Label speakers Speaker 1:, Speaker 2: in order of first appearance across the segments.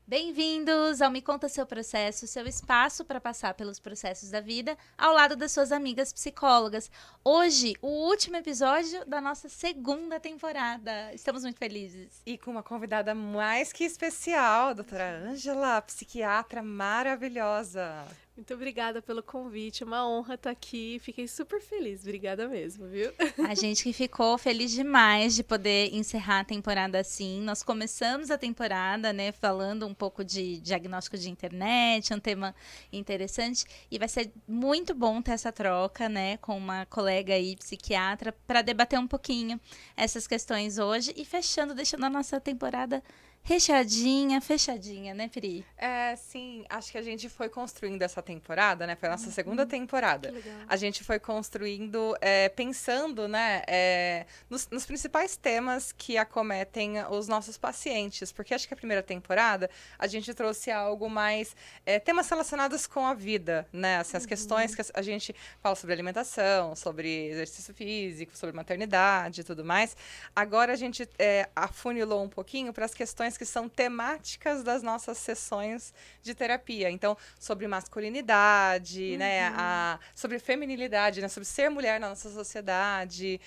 Speaker 1: Bem-vindos ao Me Conta Seu Processo, seu espaço para passar pelos processos da vida, ao lado das suas amigas psicólogas. Hoje, o último episódio da nossa segunda temporada. Estamos muito felizes.
Speaker 2: E com uma convidada mais que especial, a doutora Ângela, psiquiatra maravilhosa.
Speaker 3: Muito obrigada pelo convite, é uma honra estar aqui. Fiquei super feliz, obrigada mesmo, viu?
Speaker 1: A gente que ficou feliz demais de poder encerrar a temporada assim. Nós começamos a temporada, né, falando um pouco de diagnóstico de internet, um tema interessante. E vai ser muito bom ter essa troca, né, com uma colega aí, psiquiatra, para debater um pouquinho essas questões hoje. E fechando, deixando a nossa temporada recheadinha, fechadinha, né, Pri?
Speaker 2: Sim, acho que a gente foi construindo essa temporada, né? Foi a nossa segunda temporada.
Speaker 3: Que legal.
Speaker 2: A gente foi construindo, pensando, né, nos principais temas que acometem os nossos pacientes. Porque acho que a primeira temporada a gente trouxe algo mais, temas relacionados com a vida, né? Assim, as questões que a gente fala sobre alimentação, sobre exercício físico, sobre maternidade e tudo mais. Agora a gente afunilou um pouquinho para as questões que são temáticas das nossas sessões de terapia. Então, sobre masculinidade, né, sobre feminilidade, né, sobre ser mulher na nossa sociedade,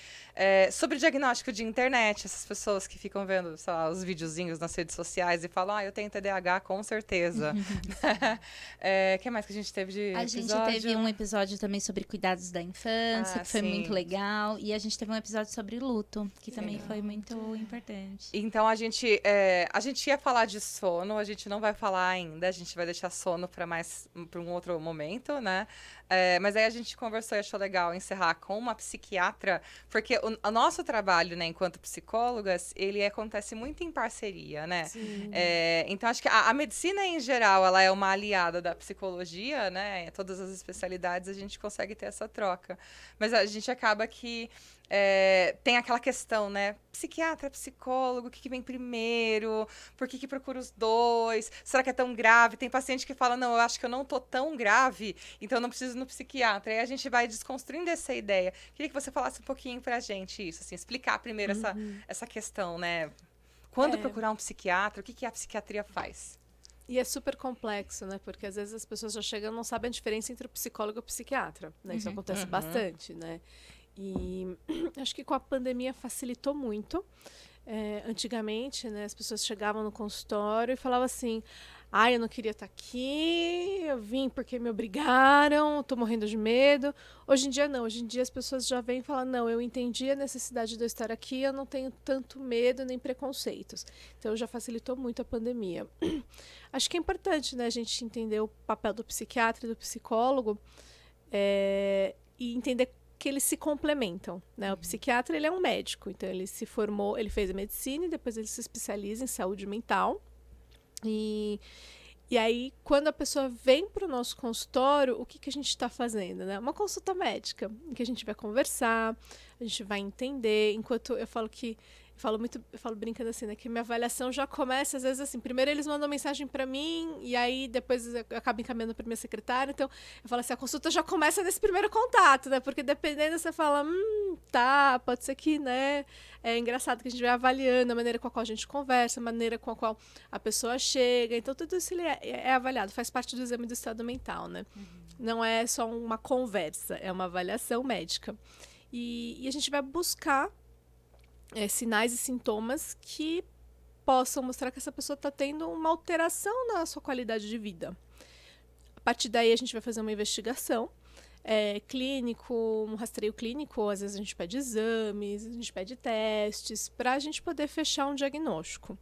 Speaker 2: sobre diagnóstico de internet, essas pessoas que ficam vendo, sei lá, os videozinhos nas redes sociais e falam, eu tenho TDAH, com certeza. O que mais que a gente teve de episódio?
Speaker 1: A gente teve um episódio também sobre cuidados da infância, que foi
Speaker 2: sim.
Speaker 1: muito legal. E a gente teve um episódio sobre luto, que também foi muito importante.
Speaker 2: Então, a gente ia falar de sono, a gente não vai falar ainda, a gente vai deixar sono para um outro momento, né? Mas aí a gente conversou e achou legal encerrar com uma psiquiatra, porque o nosso trabalho, né, enquanto psicólogas, ele acontece muito em parceria, né?
Speaker 3: Sim.
Speaker 2: Então, acho que a medicina, em geral, ela é uma aliada da psicologia, né? Em todas as especialidades a gente consegue ter essa troca. Mas a gente acaba que tem aquela questão, né? Psiquiatra, psicólogo, o que vem primeiro? Por que procura os dois? Será que é tão grave? Tem paciente que fala, não, eu acho que eu não tô tão grave, então eu não preciso ir no psiquiatra. Aí a gente vai desconstruindo essa ideia. Queria que você falasse um pouquinho pra gente isso, assim, explicar primeiro essa questão, né? Quando procurar um psiquiatra, o que a psiquiatria faz?
Speaker 3: E é super complexo, né? Porque às vezes as pessoas já chegam e não sabem a diferença entre o psicólogo e o psiquiatra, né? Isso acontece bastante, né? E acho que com a pandemia facilitou muito. Antigamente, né, as pessoas chegavam no consultório e falavam assim, eu não queria estar aqui, eu vim porque me obrigaram, estou morrendo de medo. Hoje em dia não, hoje em dia as pessoas já vêm e falam, não, eu entendi a necessidade de eu estar aqui, eu não tenho tanto medo nem preconceitos. Então já facilitou muito a pandemia. Acho que é importante, né, a gente entender o papel do psiquiatra e do psicólogo e entender que eles se complementam, né? O psiquiatra, ele é um médico, então ele se formou, ele fez a medicina e depois ele se especializa em saúde mental. E aí, quando a pessoa vem para o nosso consultório, o que a gente está fazendo, né? Uma consulta médica, em que a gente vai conversar, a gente vai entender, enquanto eu falo que eu falo brincando assim, né, que minha avaliação já começa às vezes assim, primeiro eles mandam mensagem para mim e aí depois eu acabo encaminhando para minha secretária, então eu falo assim, a consulta já começa nesse primeiro contato, né, porque dependendo você fala, tá, pode ser que, né, é engraçado que a gente vai avaliando a maneira com a qual a gente conversa, a maneira com a qual a pessoa chega, então tudo isso ele é avaliado, faz parte do exame do estado mental, né, não é só uma conversa, é uma avaliação médica. E a gente vai buscar sinais e sintomas que possam mostrar que essa pessoa está tendo uma alteração na sua qualidade de vida. A partir daí, a gente vai fazer uma investigação clínico, um rastreio clínico, às vezes a gente pede exames, a gente pede testes, para a gente poder fechar um diagnóstico.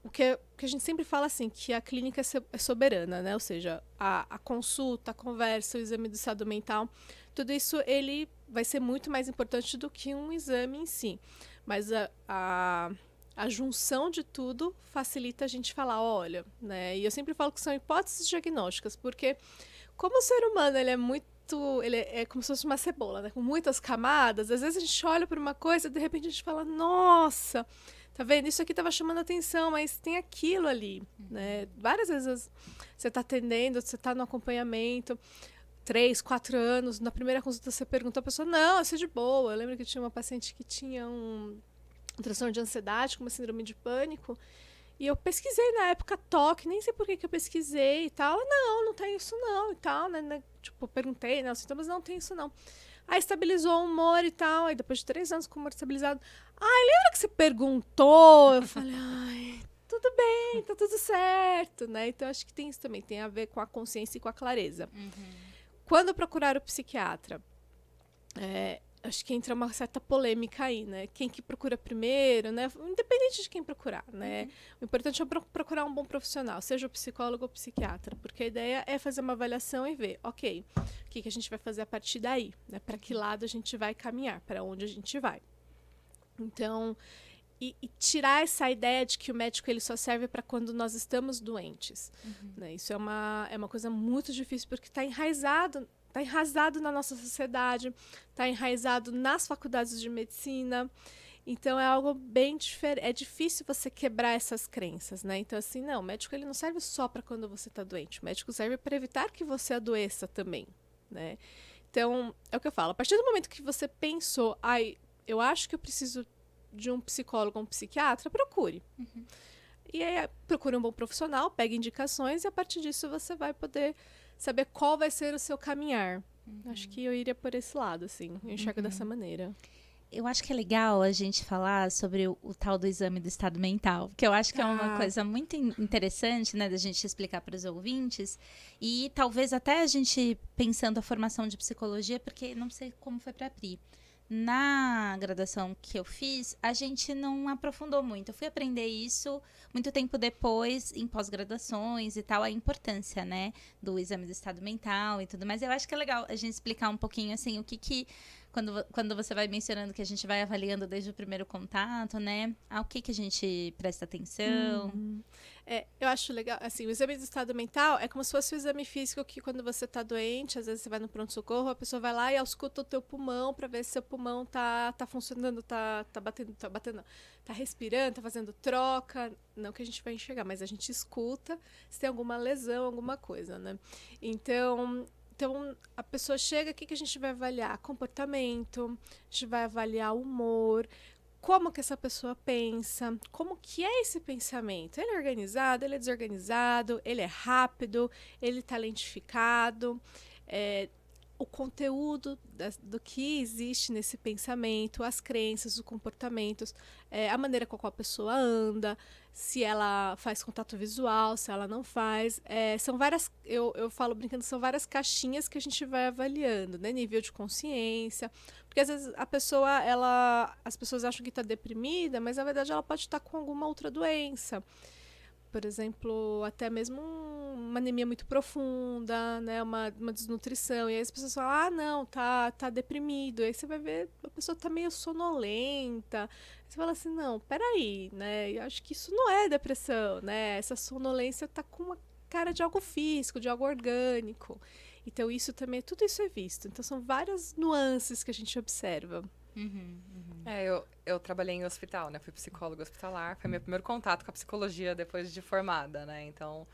Speaker 3: O que a gente sempre fala assim, que a clínica é soberana, né? Ou seja, a consulta, a conversa, o exame do estado mental, tudo isso ele vai ser muito mais importante do que um exame em si. Mas a junção de tudo facilita a gente falar, olha, né? E eu sempre falo que são hipóteses diagnósticas, porque como o ser humano ele é como se fosse uma cebola, né? Com muitas camadas, às vezes a gente olha para uma coisa e de repente a gente fala, nossa, tá vendo? Isso aqui estava chamando atenção, mas tem aquilo ali, né? Várias vezes você está atendendo, você está no acompanhamento, 3, 4 anos, na primeira consulta você pergunta a pessoa, não, isso é de boa. Eu lembro que tinha uma paciente que tinha um transtorno de ansiedade com uma síndrome de pânico E eu pesquisei na época toque, nem sei por que eu pesquisei e tal. Não tem isso não e tal, né? Tipo, perguntei, né, os sintomas, não tem isso não. Aí estabilizou o humor e tal, aí depois de 3 anos com o humor estabilizado. Ai, lembra que você perguntou? Eu falei, ai, tudo bem, tá tudo certo, né? Então acho que tem isso também, tem a ver com a consciência e com a clareza. Quando procurar o psiquiatra? Acho que entra uma certa polêmica aí, né? Quem que procura primeiro, né? Independente de quem procurar, né? O importante é procurar um bom profissional, seja o psicólogo ou o psiquiatra, porque a ideia é fazer uma avaliação e ver, ok, o que a gente vai fazer a partir daí, né? Para que lado a gente vai caminhar, para onde a gente vai. Então, e tirar essa ideia de que o médico ele só serve para quando nós estamos doentes, né? Isso é uma coisa muito difícil, porque está enraizado na nossa sociedade, está enraizado nas faculdades de medicina. Então, é algo bem diferente. É difícil você quebrar essas crenças, né? Então, assim, não, o médico ele não serve só para quando você está doente. O médico serve para evitar que você adoeça também, né? Então, é o que eu falo. A partir do momento que você pensou, eu acho que eu preciso de um psicólogo ou um psiquiatra, procure. E aí, procure um bom profissional, pegue indicações e a partir disso você vai poder saber qual vai ser o seu caminhar. Acho que eu iria por esse lado, assim. Eu enxergo dessa maneira.
Speaker 1: Eu acho que é legal a gente falar sobre o tal do exame do estado mental, que eu acho que é uma coisa muito interessante, né, da gente explicar para os ouvintes, e talvez até a gente pensando a formação de psicologia, porque não sei como foi para a Pri. Na graduação que eu fiz, a gente não aprofundou muito. Eu fui aprender isso muito tempo depois, em pós-graduações e tal, a importância, né, do exame do estado mental e tudo mais. Eu acho que é legal a gente explicar um pouquinho, assim, o que quando você vai mencionando que a gente vai avaliando desde o primeiro contato, né, ao que a gente presta atenção.
Speaker 3: Eu acho legal, assim, o exame do estado mental é como se fosse o exame físico que quando você tá doente, às vezes você vai no pronto-socorro, a pessoa vai lá e ausculta o teu pulmão para ver se seu pulmão tá funcionando, tá batendo, tá respirando, tá fazendo troca, não que a gente vai enxergar, mas a gente escuta se tem alguma lesão, alguma coisa, né? Então a pessoa chega, o que a gente vai avaliar? Comportamento, a gente vai avaliar humor, como que essa pessoa pensa, como que é esse pensamento. Ele é organizado, ele é desorganizado, ele é rápido, ele está lentificado. O conteúdo do que existe nesse pensamento, as crenças, os comportamentos, a maneira com a qual a pessoa anda, se ela faz contato visual, se ela não faz. São várias, eu falo brincando, são várias caixinhas que a gente vai avaliando, né? Nível de consciência, porque às vezes as pessoas acham que está deprimida, mas na verdade ela pode estar com alguma outra doença. Por exemplo, até mesmo uma anemia muito profunda, né? Uma desnutrição. E aí as pessoas falam, não, tá deprimido. Aí você vai ver, a pessoa tá meio sonolenta. Você fala assim, não, peraí, né? Eu acho que isso não é depressão, né? Essa sonolência tá com uma cara de algo físico, de algo orgânico. Então, tudo isso é visto. Então, são várias nuances que a gente observa.
Speaker 2: Eu trabalhei em hospital, né? Fui psicóloga hospitalar. Foi meu primeiro contato com a psicologia depois de formada, né? Então,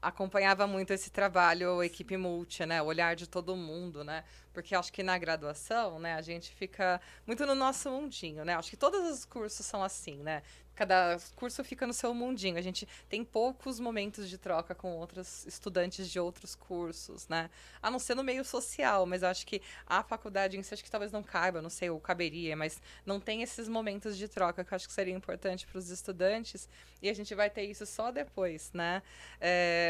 Speaker 2: acompanhava muito esse trabalho, equipe multi, né? O olhar de todo mundo, né? Porque acho que na graduação, né? A gente fica muito no nosso mundinho, né? Acho que todos os cursos são assim, né? Cada curso fica no seu mundinho. A gente tem poucos momentos de troca com outros estudantes de outros cursos, né? A não ser no meio social, mas eu acho que a faculdade em si, acho que talvez não caiba, não sei, ou caberia, mas não tem esses momentos de troca que eu acho que seria importante para os estudantes, e a gente vai ter isso só depois, né?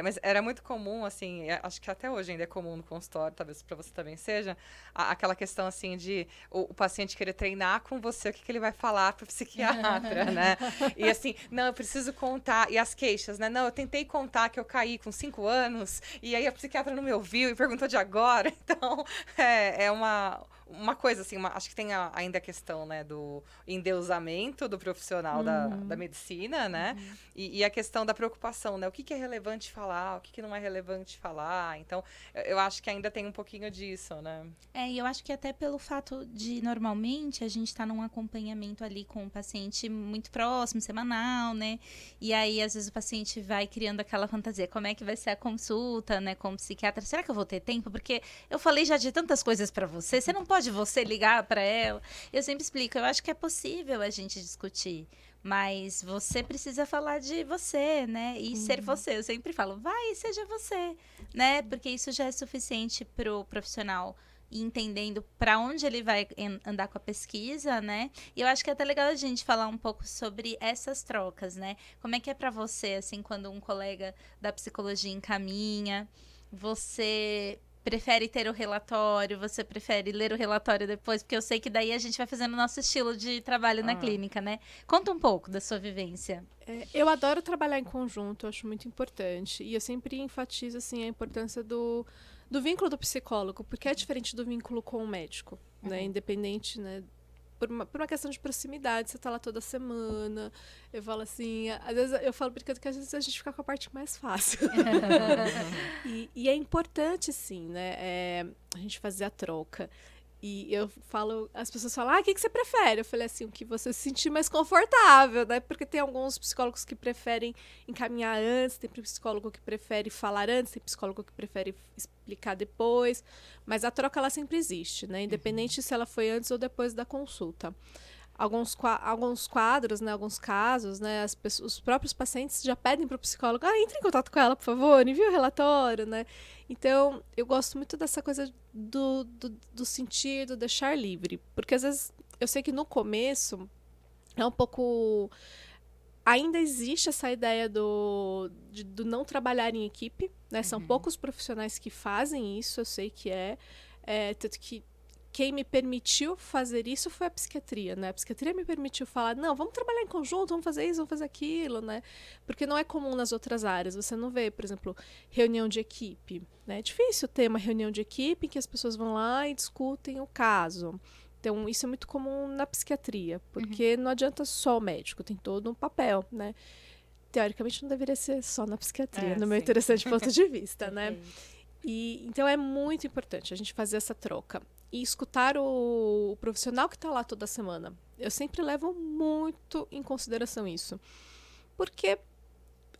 Speaker 2: Mas era muito comum, assim, acho que até hoje ainda é comum no consultório, talvez para você também seja, aquela questão, assim, de o paciente querer treinar com você o que ele vai falar para o psiquiatra, né? E assim, não, eu preciso contar. E as queixas, né? Não, eu tentei contar que eu caí com 5 anos, e aí a psiquiatra não me ouviu e perguntou de agora. Então, é uma coisa, assim, acho que tem ainda a questão, né, do endeusamento do profissional da medicina, né? E a questão da preocupação, né? O que é relevante falar, o que não é relevante falar. Então, eu acho que ainda tem um pouquinho disso, né?
Speaker 1: E eu acho que até pelo fato de, normalmente, a gente tá num acompanhamento ali com o paciente muito próximo, semanal, né? E aí, às vezes, o paciente vai criando aquela fantasia, como é que vai ser a consulta, né, com o psiquiatra? Será que eu vou ter tempo? Porque eu falei já de tantas coisas para você não pode ligar para ela? Eu sempre explico, eu acho que é possível a gente discutir. Mas você precisa falar de você, né? E ser você. Eu sempre falo, vai, seja você, né? Porque isso já é suficiente pro profissional ir entendendo para onde ele vai andar com a pesquisa, né? E eu acho que é até legal a gente falar um pouco sobre essas trocas, né? Como é que é para você, assim, quando um colega da psicologia encaminha, você prefere ter o relatório, você prefere ler o relatório depois, porque eu sei que daí a gente vai fazendo o nosso estilo de trabalho na clínica, né? Conta um pouco da sua vivência.
Speaker 3: Eu adoro trabalhar em conjunto, eu acho muito importante. E eu sempre enfatizo assim, a importância do vínculo do psicólogo, porque é diferente do vínculo com o médico, né? Independente, né? Por uma questão de proximidade, você tá lá toda semana. Eu falo assim, às vezes eu falo brincando que às vezes a gente fica com a parte mais fácil. E é importante, sim, né? A gente fazer a troca. E eu falo, as pessoas falam, o que você prefere? Eu falei assim, o que você se sentir mais confortável, né? Porque tem alguns psicólogos que preferem encaminhar antes, tem psicólogo que prefere falar antes, tem psicólogo que prefere explicar depois. Mas a troca, ela sempre existe, né? Independente se ela foi antes ou depois da consulta. Alguns quadros, né, alguns casos, né, os próprios pacientes já pedem para o psicólogo, entre em contato com ela, por favor, envie o relatório, né? Então, eu gosto muito dessa coisa do sentir, do deixar livre. Porque, às vezes, eu sei que no começo é um pouco... Ainda existe essa ideia do não trabalhar em equipe, né? São poucos profissionais que fazem isso, eu sei que tanto que quem me permitiu fazer isso foi a psiquiatria, né? A psiquiatria me permitiu falar, não, vamos trabalhar em conjunto, vamos fazer isso, vamos fazer aquilo, né? Porque não é comum nas outras áreas. Você não vê, por exemplo, reunião de equipe, né? É difícil ter uma reunião de equipe em que as pessoas vão lá e discutem o caso. Então, isso é muito comum na psiquiatria, porque não adianta só o médico, tem todo um papel, né? Teoricamente, não deveria ser só na psiquiatria, no meu interessante ponto de vista, né? Então, é muito importante a gente fazer essa troca. E escutar o profissional que está lá toda semana. Eu sempre levo muito em consideração isso. Porque...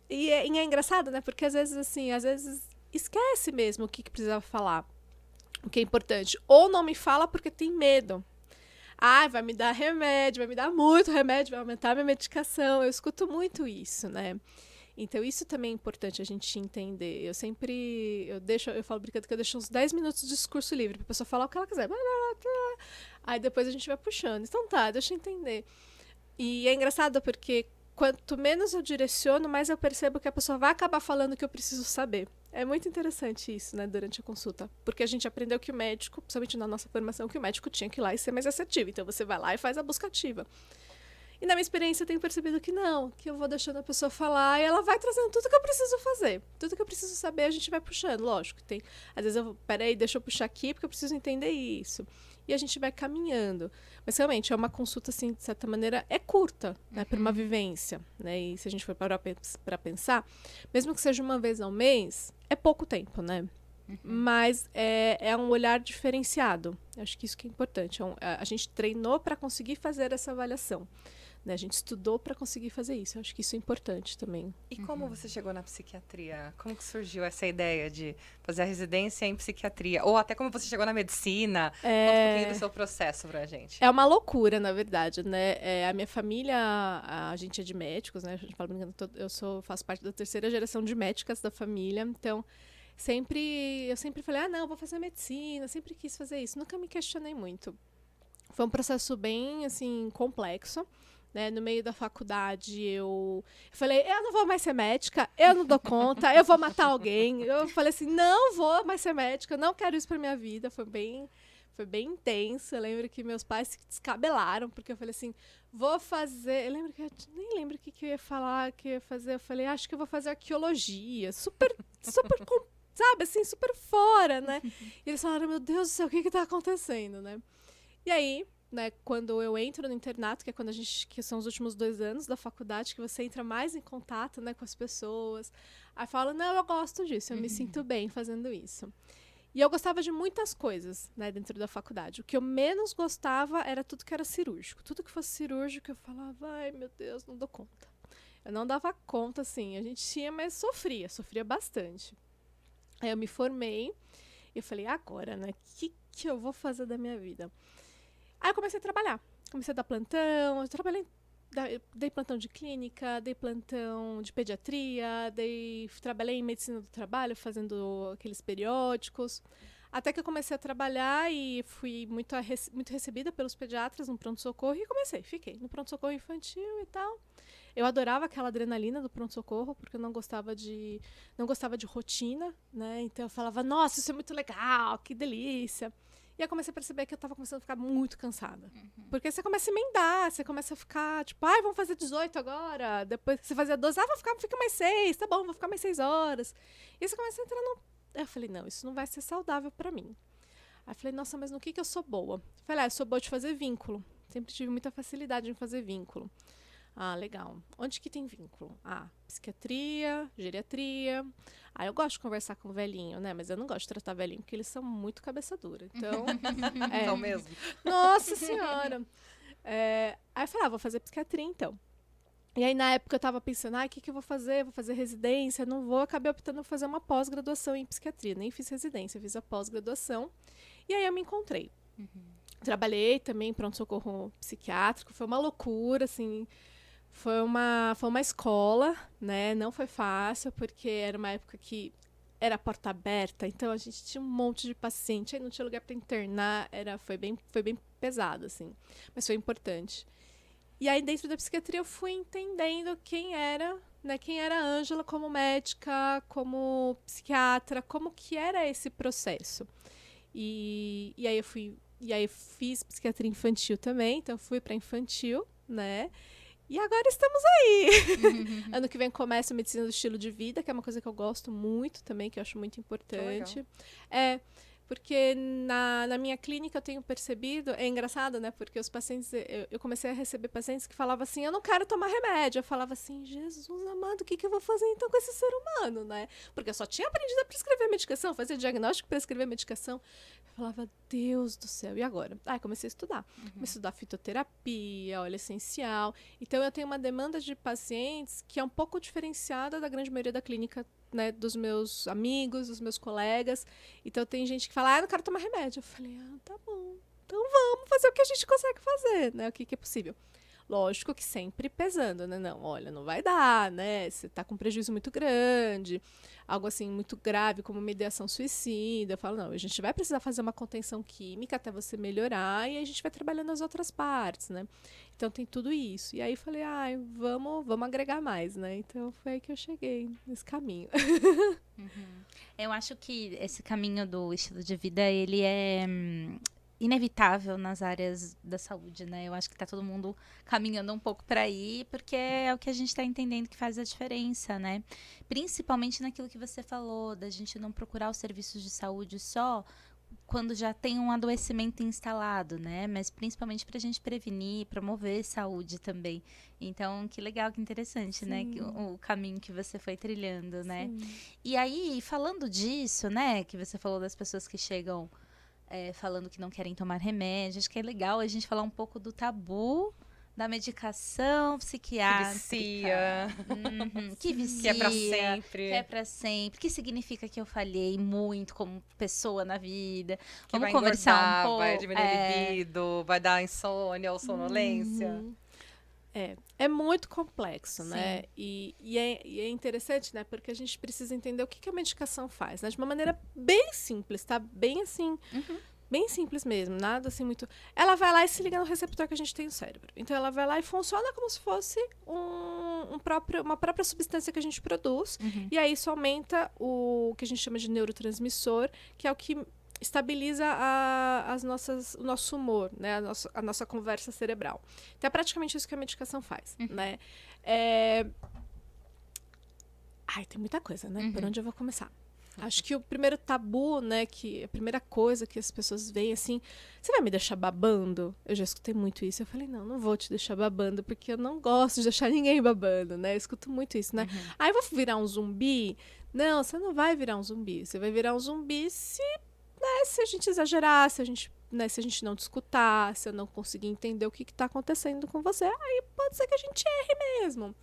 Speaker 3: E é engraçado, né? Porque às vezes esquece mesmo o que precisava falar. O que é importante. Ou não me fala porque tem medo. Vai me dar remédio, vai me dar muito remédio, vai aumentar minha medicação. Eu escuto muito isso, né? Então, isso também é importante a gente entender. Eu falo brincando que eu deixo uns 10 minutos de discurso livre pra pessoa falar o que ela quiser. Aí depois a gente vai puxando. Então tá, deixa eu entender. E é engraçado porque quanto menos eu direciono, mais eu percebo que a pessoa vai acabar falando o que eu preciso saber. É muito interessante isso, né, durante a consulta. Porque a gente aprendeu que o médico, principalmente na nossa formação, que o médico tinha que ir lá e ser mais assertivo. Então você vai lá e faz a busca ativa. E na minha experiência eu tenho percebido que não, que eu vou deixando a pessoa falar e ela vai trazendo tudo que eu preciso fazer. Tudo que eu preciso saber a gente vai puxando, lógico. Às vezes peraí, deixa eu puxar aqui porque eu preciso entender isso. E a gente vai caminhando. Mas realmente é uma consulta, assim, de certa maneira, é curta, né, para uma vivência. Né? E se a gente for parar para pensar, mesmo que seja uma vez ao mês, é pouco tempo, né? Mas é um olhar diferenciado. Acho que isso que é importante. A gente treinou para conseguir fazer essa avaliação. Né? A gente estudou para conseguir fazer isso. Acho que isso é importante também.
Speaker 2: E como você chegou na psiquiatria? Como que surgiu essa ideia de fazer a residência em psiquiatria? Ou até como você chegou na medicina? Conta um pouquinho do seu processo pra gente.
Speaker 3: É uma loucura, na verdade, né? A minha família, a gente é de médicos, né? A gente fala brincando, faço parte da terceira geração de médicas da família. Então, eu sempre falei, não, vou fazer medicina, sempre quis fazer isso. Nunca me questionei muito. Foi um processo bem, assim, complexo. Né? No meio da faculdade, eu falei, eu não vou mais ser médica, eu não dou conta, eu vou matar alguém. Eu falei assim, não vou mais ser médica, não quero isso pra minha vida. Foi bem intenso. Eu lembro que meus pais se descabelaram, porque eu falei assim, vou fazer... Eu lembro que eu nem lembro o que eu ia falar, que eu ia fazer. Eu falei, acho que eu vou fazer arqueologia. Super sabe, assim, super fora, né? E eles falaram, meu Deus do céu, o que tá acontecendo, né? E aí... Né, quando eu entro no internato, que é quando que são os últimos 2 anos da faculdade, que você entra mais em contato, né, com as pessoas. Aí eu falo, não, eu gosto disso, eu me sinto bem fazendo isso. E eu gostava de muitas coisas, né, dentro da faculdade. O que eu menos gostava era tudo que era cirúrgico. Tudo que fosse cirúrgico, eu falava, ai, meu Deus, não dou conta. Eu não dava conta, assim, a gente tinha, mas sofria bastante. Aí eu me formei e eu falei, agora, né, o que eu vou fazer da minha vida? Aí eu comecei a trabalhar. Comecei a dar plantão, eu trabalhei dei plantão de clínica, dei plantão de pediatria, trabalhei em medicina do trabalho, fazendo aqueles periódicos. Até que eu comecei a trabalhar e fui muito recebida pelos pediatras no pronto-socorro e fiquei no pronto-socorro infantil e tal. Eu adorava aquela adrenalina do pronto-socorro, porque eu não gostava de rotina, né? Então eu falava, nossa, isso é muito legal, que delícia. E eu comecei a perceber que eu estava começando a ficar muito cansada. Porque você começa a emendar, você começa a ficar, tipo, vamos fazer 18 agora. Depois você fazia 12, fica mais 6, tá bom, vou ficar mais 6 horas. E você começa a entrar no... Eu falei, não, isso não vai ser saudável pra mim. Aí eu falei, nossa, mas no que eu sou boa? Eu falei, eu sou boa de fazer vínculo. Sempre tive muita facilidade em fazer vínculo. Legal. Onde que tem vínculo? Psiquiatria, geriatria. Eu gosto de conversar com o velhinho, né? Mas eu não gosto de tratar velhinho, porque eles são muito cabeça dura. Então,
Speaker 2: Não mesmo?
Speaker 3: Nossa Senhora! Aí eu falei, vou fazer psiquiatria, então. E aí, na época, eu tava pensando, o que eu vou fazer? Vou fazer residência? Não vou. Acabei optando por fazer uma pós-graduação em psiquiatria. Nem fiz residência, fiz a pós-graduação. E aí eu me encontrei. Trabalhei também em pronto-socorro psiquiátrico. Foi uma loucura, assim... Foi uma escola, né? Não foi fácil, porque era uma época que era porta aberta, então a gente tinha um monte de paciente, aí não tinha lugar para internar, foi bem pesado, assim, mas foi importante. E aí, dentro da psiquiatria, eu fui entendendo quem era a Ângela como médica, como psiquiatra, como que era esse processo. E aí eu fiz psiquiatria infantil também, então fui para infantil, né? E agora estamos aí. Ano que vem começa a medicina do estilo de vida, que é uma coisa que eu gosto muito também, que eu acho muito importante. Porque na minha clínica eu tenho percebido, é engraçado, né? Porque os pacientes, eu comecei a receber pacientes que falavam assim, eu não quero tomar remédio. Eu falava assim, Jesus amado, o que eu vou fazer então com esse ser humano, né? Porque eu só tinha aprendido a prescrever medicação, fazer diagnóstico, prescrever medicação. Eu falava, Deus do céu, e agora? Comecei a estudar. Comecei a estudar fitoterapia, óleo essencial. Então eu tenho uma demanda de pacientes que é um pouco diferenciada da grande maioria da clínica, né, dos meus amigos, dos meus colegas. Então tem gente que fala, eu não quero tomar remédio. Eu falei, tá bom, então vamos fazer o que a gente consegue fazer, né? O que é possível. Lógico que sempre pesando, né? Não, olha, não vai dar, né? Você tá com um prejuízo muito grande, algo assim muito grave como uma ideação suicida. Eu falo, não, a gente vai precisar fazer uma contenção química até você melhorar e a gente vai trabalhando as outras partes, né? Então tem tudo isso. E aí falei, vamos agregar mais, né? Então foi aí que eu cheguei nesse caminho.
Speaker 1: Eu acho que esse caminho do estilo de vida, ele é inevitável nas áreas da saúde, né? Eu acho que tá todo mundo caminhando um pouco para aí, porque é o que a gente tá entendendo que faz a diferença, né? Principalmente naquilo que você falou, da gente não procurar os serviços de saúde só quando já tem um adoecimento instalado, né? Mas principalmente para a gente prevenir, promover saúde também. Então, que legal, que interessante, né? O caminho que você foi trilhando, né?
Speaker 3: Sim.
Speaker 1: E aí, falando disso, né? Que você falou das pessoas que chegam falando que não querem tomar remédio. Acho que é legal a gente falar um pouco do tabu da medicação psiquiátrica. Que vicia.
Speaker 2: Que é pra sempre.
Speaker 1: Que é pra sempre. Que significa que eu falhei muito como pessoa na vida.
Speaker 2: Que
Speaker 1: Vamos
Speaker 2: vai
Speaker 1: conversar
Speaker 2: engordar,
Speaker 1: um pouco.
Speaker 2: vai diminuir a libido, vai dar insônia ou sonolência.
Speaker 3: É muito complexo,
Speaker 1: Sim.
Speaker 3: né? E é interessante, né? Porque a gente precisa entender o que a medicação faz, né? De uma maneira bem simples, tá? Bem assim, bem simples mesmo, nada assim muito... Ela vai lá e se liga no receptor que a gente tem no cérebro. Então, ela vai lá e funciona como se fosse uma própria substância que a gente produz. E aí, isso aumenta o que a gente chama de neurotransmissor, que é o que estabiliza o nosso humor, né? A nossa conversa cerebral. Então, é praticamente isso que a medicação faz, né? Tem muita coisa, né? Por onde eu vou começar? Acho que o primeiro tabu, né? Que a primeira coisa que as pessoas veem, assim... Você vai me deixar babando? Eu já escutei muito isso. Eu falei, não vou te deixar babando, porque eu não gosto de deixar ninguém babando, né? Eu escuto muito isso, né? Eu vou virar um zumbi? Não, você não vai virar um zumbi. Você vai virar um zumbi se a gente exagerar, se a gente não te escutar, se eu não conseguir entender o que está acontecendo com você, aí pode ser que a gente erre mesmo.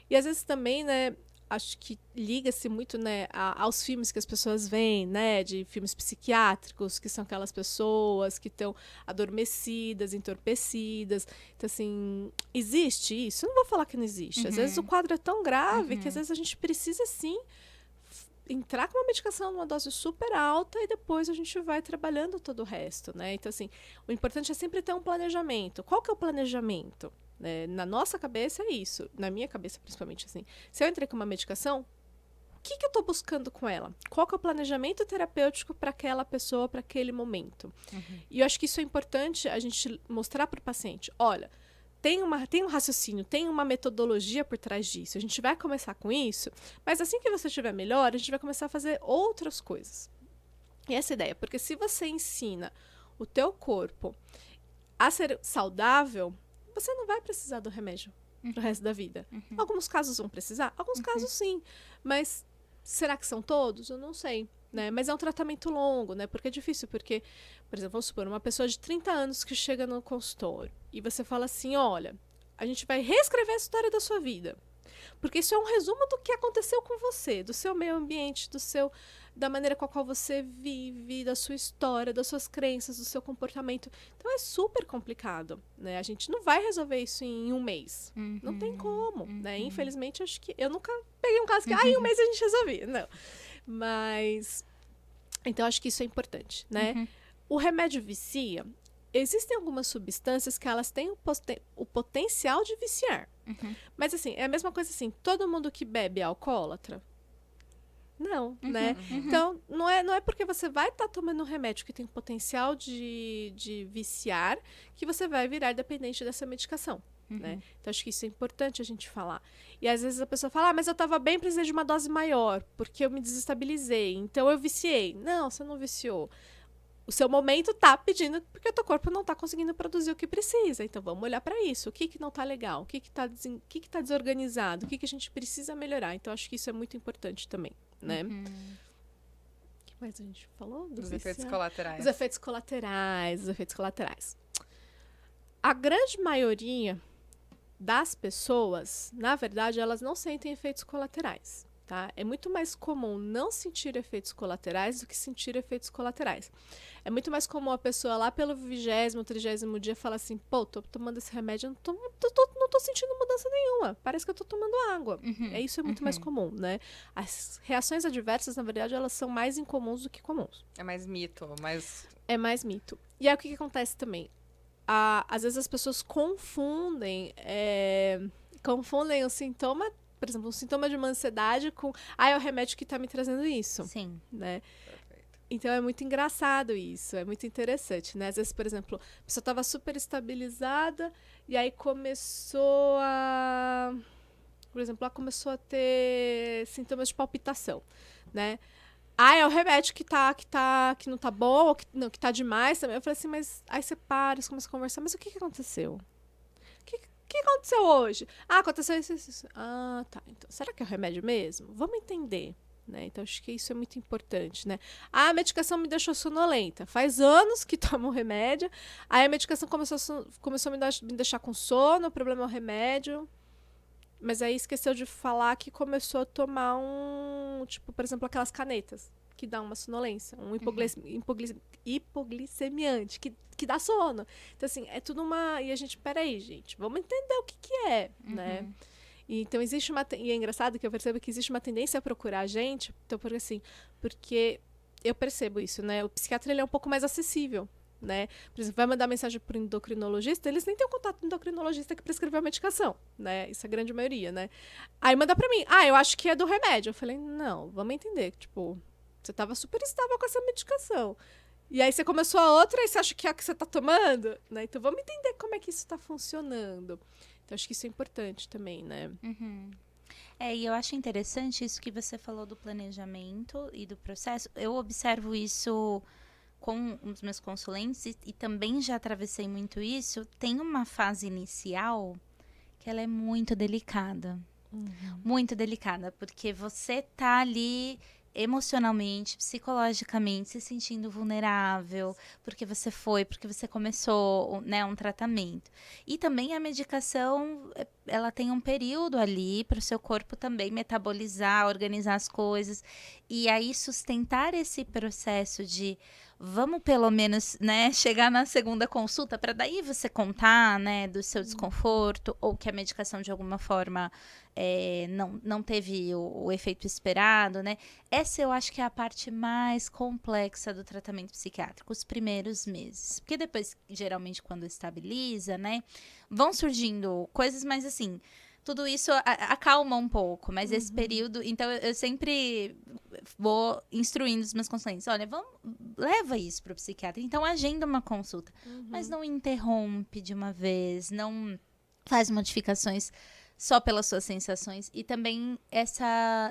Speaker 3: E às vezes também, né, acho que liga-se muito, né, aos filmes que as pessoas veem, né, de filmes psiquiátricos, que são aquelas pessoas que estão adormecidas, entorpecidas. Então, assim, existe isso? Eu não vou falar que não existe. Às vezes o quadro é tão grave que às vezes a gente precisa, sim, entrar com uma medicação numa dose super alta e depois a gente vai trabalhando todo o resto, né? Então, assim, o importante é sempre ter um planejamento. Qual que é o planejamento? Na nossa cabeça é isso. Na minha cabeça, principalmente, assim. Se eu entrei com uma medicação, o que eu estou buscando com ela? Qual que é o planejamento terapêutico para aquela pessoa, para aquele momento? E eu acho que isso é importante a gente mostrar para o paciente. Olha, tem um raciocínio, tem uma metodologia por trás disso. A gente vai começar com isso, mas assim que você estiver melhor, a gente vai começar a fazer outras coisas. E essa ideia, porque se você ensina o teu corpo a ser saudável, você não vai precisar do remédio pro resto da vida. Alguns casos vão precisar, alguns casos sim, mas será que são todos? Eu não sei. Né? Mas é um tratamento longo, né? Porque é difícil, porque, por exemplo, vamos supor, uma pessoa de 30 anos que chega no consultório e você fala assim, olha, a gente vai reescrever a história da sua vida. Porque isso é um resumo do que aconteceu com você, do seu meio ambiente, da maneira com a qual você vive, da sua história, das suas crenças, do seu comportamento. Então é super complicado, né? A gente não vai resolver isso em um mês. Não tem como, né? Infelizmente, acho que eu nunca peguei um caso que, em um mês a gente resolvia. Não. Mas, então, acho que isso é importante, né? O remédio vicia. Existem algumas substâncias que elas têm o potencial de viciar. Mas, assim, é a mesma coisa assim, todo mundo que bebe é alcoólatra? Não, né? Então, não é porque você vai estar tomando um remédio que tem potencial de viciar que você vai virar dependente dessa medicação. Né? Então, acho que isso é importante a gente falar. E às vezes a pessoa fala, mas eu estava bem, precisei de uma dose maior, porque eu me desestabilizei, então eu viciei. Não, você não viciou. O seu momento tá pedindo, porque o teu corpo não tá conseguindo produzir o que precisa. Então, vamos olhar para isso. O que não tá legal? O que tá desorganizado? O que a gente precisa melhorar? Então, acho que isso é muito importante também, né? O que mais a gente falou?
Speaker 2: Os efeitos colaterais.
Speaker 3: Os efeitos colaterais. A grande maioria das pessoas, na verdade, elas não sentem efeitos colaterais, tá? É muito mais comum não sentir efeitos colaterais do que sentir efeitos colaterais. É muito mais comum a pessoa lá pelo 20º, 30º dia falar assim, pô, tô tomando esse remédio, não tô sentindo mudança nenhuma, parece que eu tô tomando água. Isso é muito mais comum, né? As reações adversas, na verdade, elas são mais incomuns do que comuns.
Speaker 2: É mais mito,
Speaker 3: É mais mito. E aí o que acontece também? Às vezes as pessoas confundem o sintoma, por exemplo, um sintoma de uma ansiedade com é o remédio que está me trazendo isso.
Speaker 1: Sim.
Speaker 3: Né?
Speaker 2: Perfeito.
Speaker 3: Então é muito engraçado isso, é muito interessante, né? Às vezes, por exemplo, a pessoa estava super estabilizada e aí começou a... Por exemplo, ela começou a ter sintomas de palpitação, né? É o remédio que não tá bom, ou que tá demais também. Eu falei assim, mas aí você para, você começa a conversar, mas o que aconteceu? O que aconteceu hoje? Aconteceu isso. Tá. Então, será que é o remédio mesmo? Vamos entender, né? Então, acho que isso é muito importante, né? A medicação me deixou sonolenta. Faz anos que tomo remédio, aí a medicação começou a me deixar com sono, o problema é o remédio. Mas aí esqueceu de falar que começou a tomar tipo, por exemplo, aquelas canetas que dá uma sonolência, um hipoglicemiante, que dá sono. Então, assim, é tudo e a gente, peraí, gente, vamos entender o que é, né? E, então, e é engraçado que eu percebo que existe uma tendência a procurar a gente, então, porque eu percebo isso, né? O psiquiatra, ele é um pouco mais acessível. Né? Por exemplo, vai mandar mensagem para o endocrinologista, eles nem têm um contato com o endocrinologista que prescreveu a medicação, né? Isso é a grande maioria, né? Aí manda para mim, eu acho que é do remédio. Eu falei, não, vamos entender, tipo, você estava super estável com essa medicação. E aí você começou a outra e você acha que é a que você está tomando, né? Então vamos entender como é que isso está funcionando. Então acho que isso é importante também, né?
Speaker 1: E eu acho interessante isso que você falou do planejamento e do processo. Eu observo isso com os meus consulentes e também já atravessei muito isso. Tem uma fase inicial que ela é muito delicada. Muito delicada, porque você tá ali emocionalmente, psicologicamente, se sentindo vulnerável, porque você começou, né, um tratamento. E também a medicação, ela tem um período ali para o seu corpo também metabolizar, organizar as coisas. E aí sustentar esse processo de vamos pelo menos, né, chegar na segunda consulta para daí você contar, né, do seu desconforto ou que a medicação de alguma forma não teve o efeito esperado, né? Essa eu acho que é a parte mais complexa do tratamento psiquiátrico, os primeiros meses. Porque depois, geralmente, quando estabiliza, né, vão surgindo coisas, mas assim, tudo isso acalma um pouco, mas esse período... Então, eu sempre vou instruindo os meus consulentes. Olha, leva isso para o psiquiatra. Então, agenda uma consulta. Mas não interrompe de uma vez, não faz modificações só pelas suas sensações. E também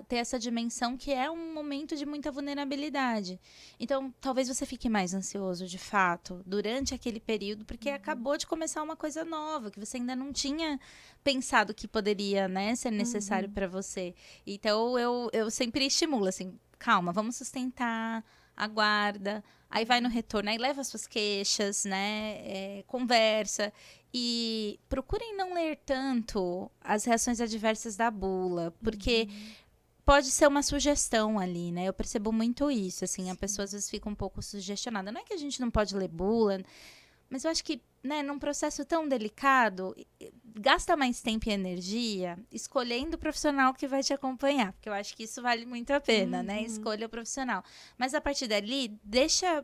Speaker 1: ter essa dimensão que é um momento de muita vulnerabilidade. Então, talvez você fique mais ansioso, de fato, durante aquele período, porque acabou de começar uma coisa nova, que você ainda não tinha pensado que poderia, né, ser necessário para você. Então, eu sempre estimulo, assim, calma, vamos sustentar, aguarda, aí vai no retorno, aí leva as suas queixas, né, conversa. E procurem não ler tanto as reações adversas da bula, porque pode ser uma sugestão ali, né? Eu percebo muito isso, assim, a pessoa às vezes fica um pouco sugestionada. Não é que a gente não pode ler bula, mas eu acho que, né, num processo tão delicado, gasta mais tempo e energia escolhendo o profissional que vai te acompanhar, porque eu acho que isso vale muito a pena, né? Escolha o profissional. Mas a partir dali, deixa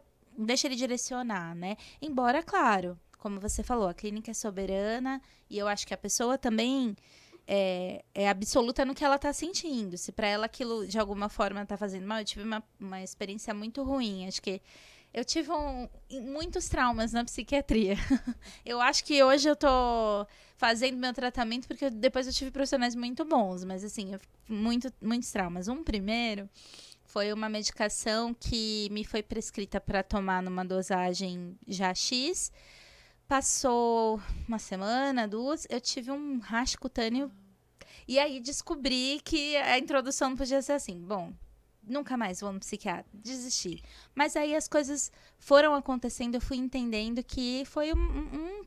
Speaker 1: ele direcionar, né? Embora, claro, como você falou, a clínica é soberana e eu acho que a pessoa também é absoluta no que ela está sentindo. Se para ela aquilo de alguma forma está fazendo mal, eu tive uma experiência muito ruim. Acho que eu tive muitos traumas na psiquiatria. Eu acho que hoje eu tô fazendo meu tratamento porque depois eu tive profissionais muito bons, mas assim, muitos traumas. Um primeiro foi uma medicação que me foi prescrita para tomar numa dosagem já X. Passou uma semana, 2, eu tive um racho cutâneo. E aí descobri que a introdução não podia ser assim. Bom, nunca mais vou no psiquiatra. Desisti. Mas aí as coisas foram acontecendo, eu fui entendendo que foi um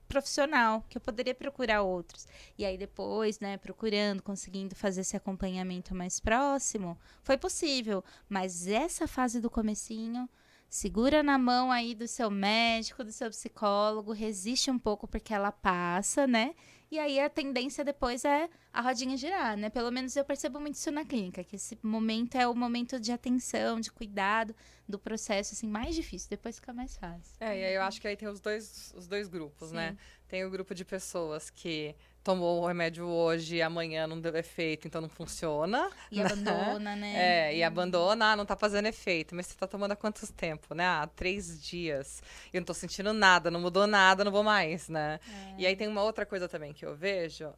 Speaker 1: profissional, que eu poderia procurar outros. E aí depois, né, procurando, conseguindo fazer esse acompanhamento mais próximo, foi possível. Mas essa fase do comecinho... Segura na mão aí do seu médico, do seu psicólogo, resiste um pouco porque ela passa, né? E aí a tendência depois é a rodinha girar, né? Pelo menos eu percebo muito isso na clínica, que esse momento é o momento de atenção, de cuidado do processo, assim, mais difícil, depois fica mais fácil.
Speaker 2: E aí eu acho que aí tem os dois grupos,
Speaker 1: Sim.
Speaker 2: né? Tem o grupo de pessoas que tomou o remédio hoje e amanhã não deu efeito, então não funciona.
Speaker 1: E abandona, né?
Speaker 2: E abandona, não tá fazendo efeito. Mas você tá tomando há quanto tempo, né? Há 3 dias. E eu não tô sentindo nada, não mudou nada, não vou mais, né? E aí tem uma outra coisa também que eu vejo.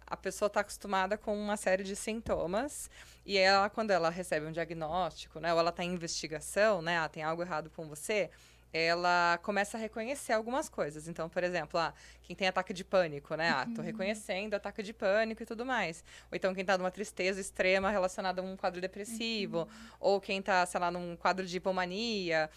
Speaker 2: A pessoa tá acostumada com uma série de sintomas. E ela, quando ela recebe um diagnóstico, né? Ou ela tá em investigação, né? Tem algo errado com você... ela começa a reconhecer algumas coisas. Então, por exemplo, quem tem ataque de pânico, né? Tô reconhecendo ataque de pânico e tudo mais. Ou então quem tá numa tristeza extrema relacionada a um quadro depressivo. Ou quem tá, sei lá, num quadro de hipomania.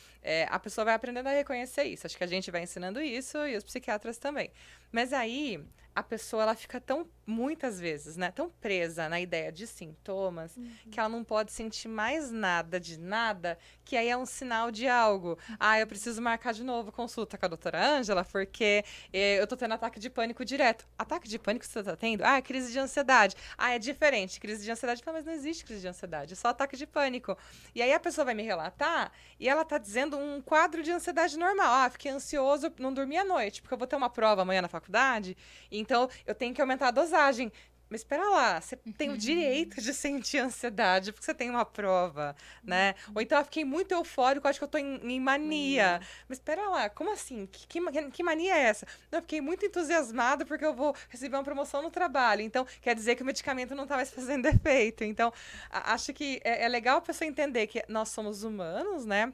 Speaker 2: A pessoa vai aprendendo a reconhecer isso. Acho que a gente vai ensinando isso e os psiquiatras também. Mas aí, a pessoa, ela fica muitas vezes, né? Tão presa na ideia de sintomas, que ela não pode sentir mais nada de nada, que aí é um sinal de algo. Eu preciso marcar de novo consulta com a doutora Ângela, porque eu tô tendo ataque de pânico direto. Ataque de pânico que você tá tendo? É crise de ansiedade. É diferente. Crise de ansiedade. Mas não existe crise de ansiedade, é só ataque de pânico. E aí a pessoa vai me relatar e ela tá dizendo um quadro de ansiedade normal. Fiquei ansioso, não dormi à noite, porque eu vou ter uma prova amanhã na faculdade, então eu tenho que aumentar a dosagem. Mas espera lá, você tem o direito de sentir ansiedade porque você tem uma prova, né? Ou então eu fiquei muito eufórico, acho que eu tô em mania. Mas espera lá, como assim? Que mania é essa? Não, eu fiquei muito entusiasmado porque eu vou receber uma promoção no trabalho. Então, quer dizer que o medicamento não tá mais fazendo efeito. Então, acho que é legal a pessoa entender que nós somos humanos, né?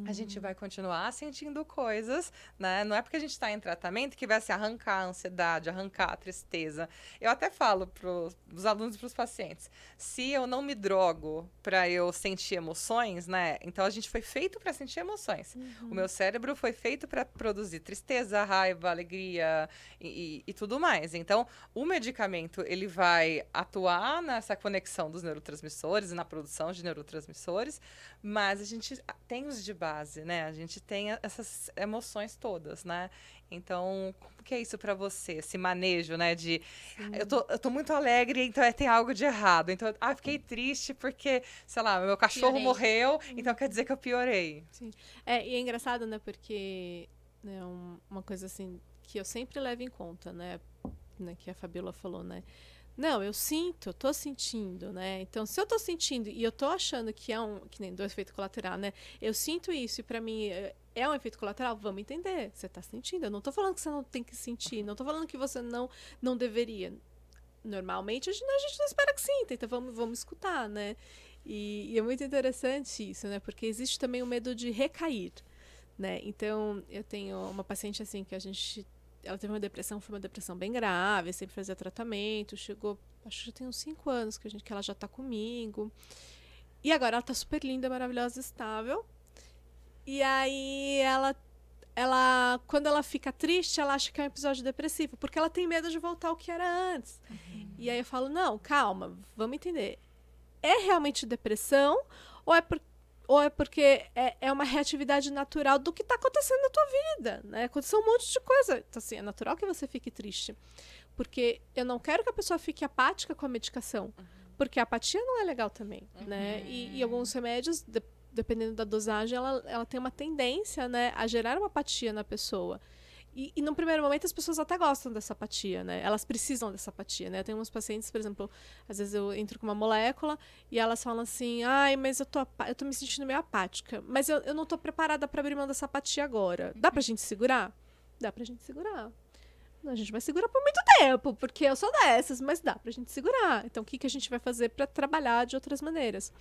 Speaker 2: a gente vai continuar sentindo coisas, né? Não é porque a gente está em tratamento que vai se arrancar a ansiedade, arrancar a tristeza. Eu até falo para os alunos e para os pacientes, se eu não me drogo para eu sentir emoções, né? Então a gente foi feito para sentir emoções. O meu cérebro foi feito para produzir tristeza, raiva, alegria e tudo mais. Então o medicamento ele vai atuar nessa conexão dos neurotransmissores e na produção de neurotransmissores, mas a gente tem os de base, né? A gente tem essas emoções todas, né? Então, como que é isso pra você? Esse manejo, né? De, eu tô muito alegre, então tem algo de errado. Então, fiquei triste porque, sei lá, meu cachorro morreu, então quer dizer que eu piorei.
Speaker 3: Sim. E é engraçado, né? Porque né, uma coisa assim que eu sempre levo em conta, né? Que a Fabiola falou, né? Não, eu sinto, tô sentindo, né? Então, se eu tô sentindo e eu tô achando que é que nem do efeito colateral, né? Eu sinto isso e pra mim é um efeito colateral, vamos entender. Você tá sentindo. Eu não tô falando que você não tem que sentir, não tô falando que você não deveria. Normalmente a gente não espera que sinta, então vamos escutar, né? E é muito interessante isso, né? Porque existe também o medo de recair, né? Então, eu tenho uma paciente assim que ela teve uma depressão, foi uma depressão bem grave, sempre fazia tratamento, chegou, acho que já tem uns 5 anos que ela já tá comigo. E agora ela tá super linda, maravilhosa, estável. E aí quando ela fica triste, ela acha que é um episódio depressivo, porque ela tem medo de voltar ao que era antes. E aí eu falo, não, calma, vamos entender. É realmente depressão ou é porque é uma reatividade natural do que está acontecendo na tua vida, né? Aconteceu um monte de coisa. Então, assim, é natural que você fique triste. Porque eu não quero que a pessoa fique apática com a medicação. Porque a apatia não é legal também, né? E alguns remédios, dependendo da dosagem, ela tem uma tendência, né, a gerar uma apatia na pessoa. E no primeiro momento as pessoas até gostam dessa apatia, né? Elas precisam dessa apatia, né? Eu tenho uns pacientes, por exemplo, às vezes eu entro com uma molécula e elas falam assim, mas eu tô me sentindo meio apática, mas eu não tô preparada para abrir mão dessa apatia agora. Dá pra gente segurar? Dá pra gente segurar. A gente vai segurar por muito tempo, porque eu sou dessas, mas dá pra gente segurar. Então, o que a gente vai fazer para trabalhar de outras maneiras?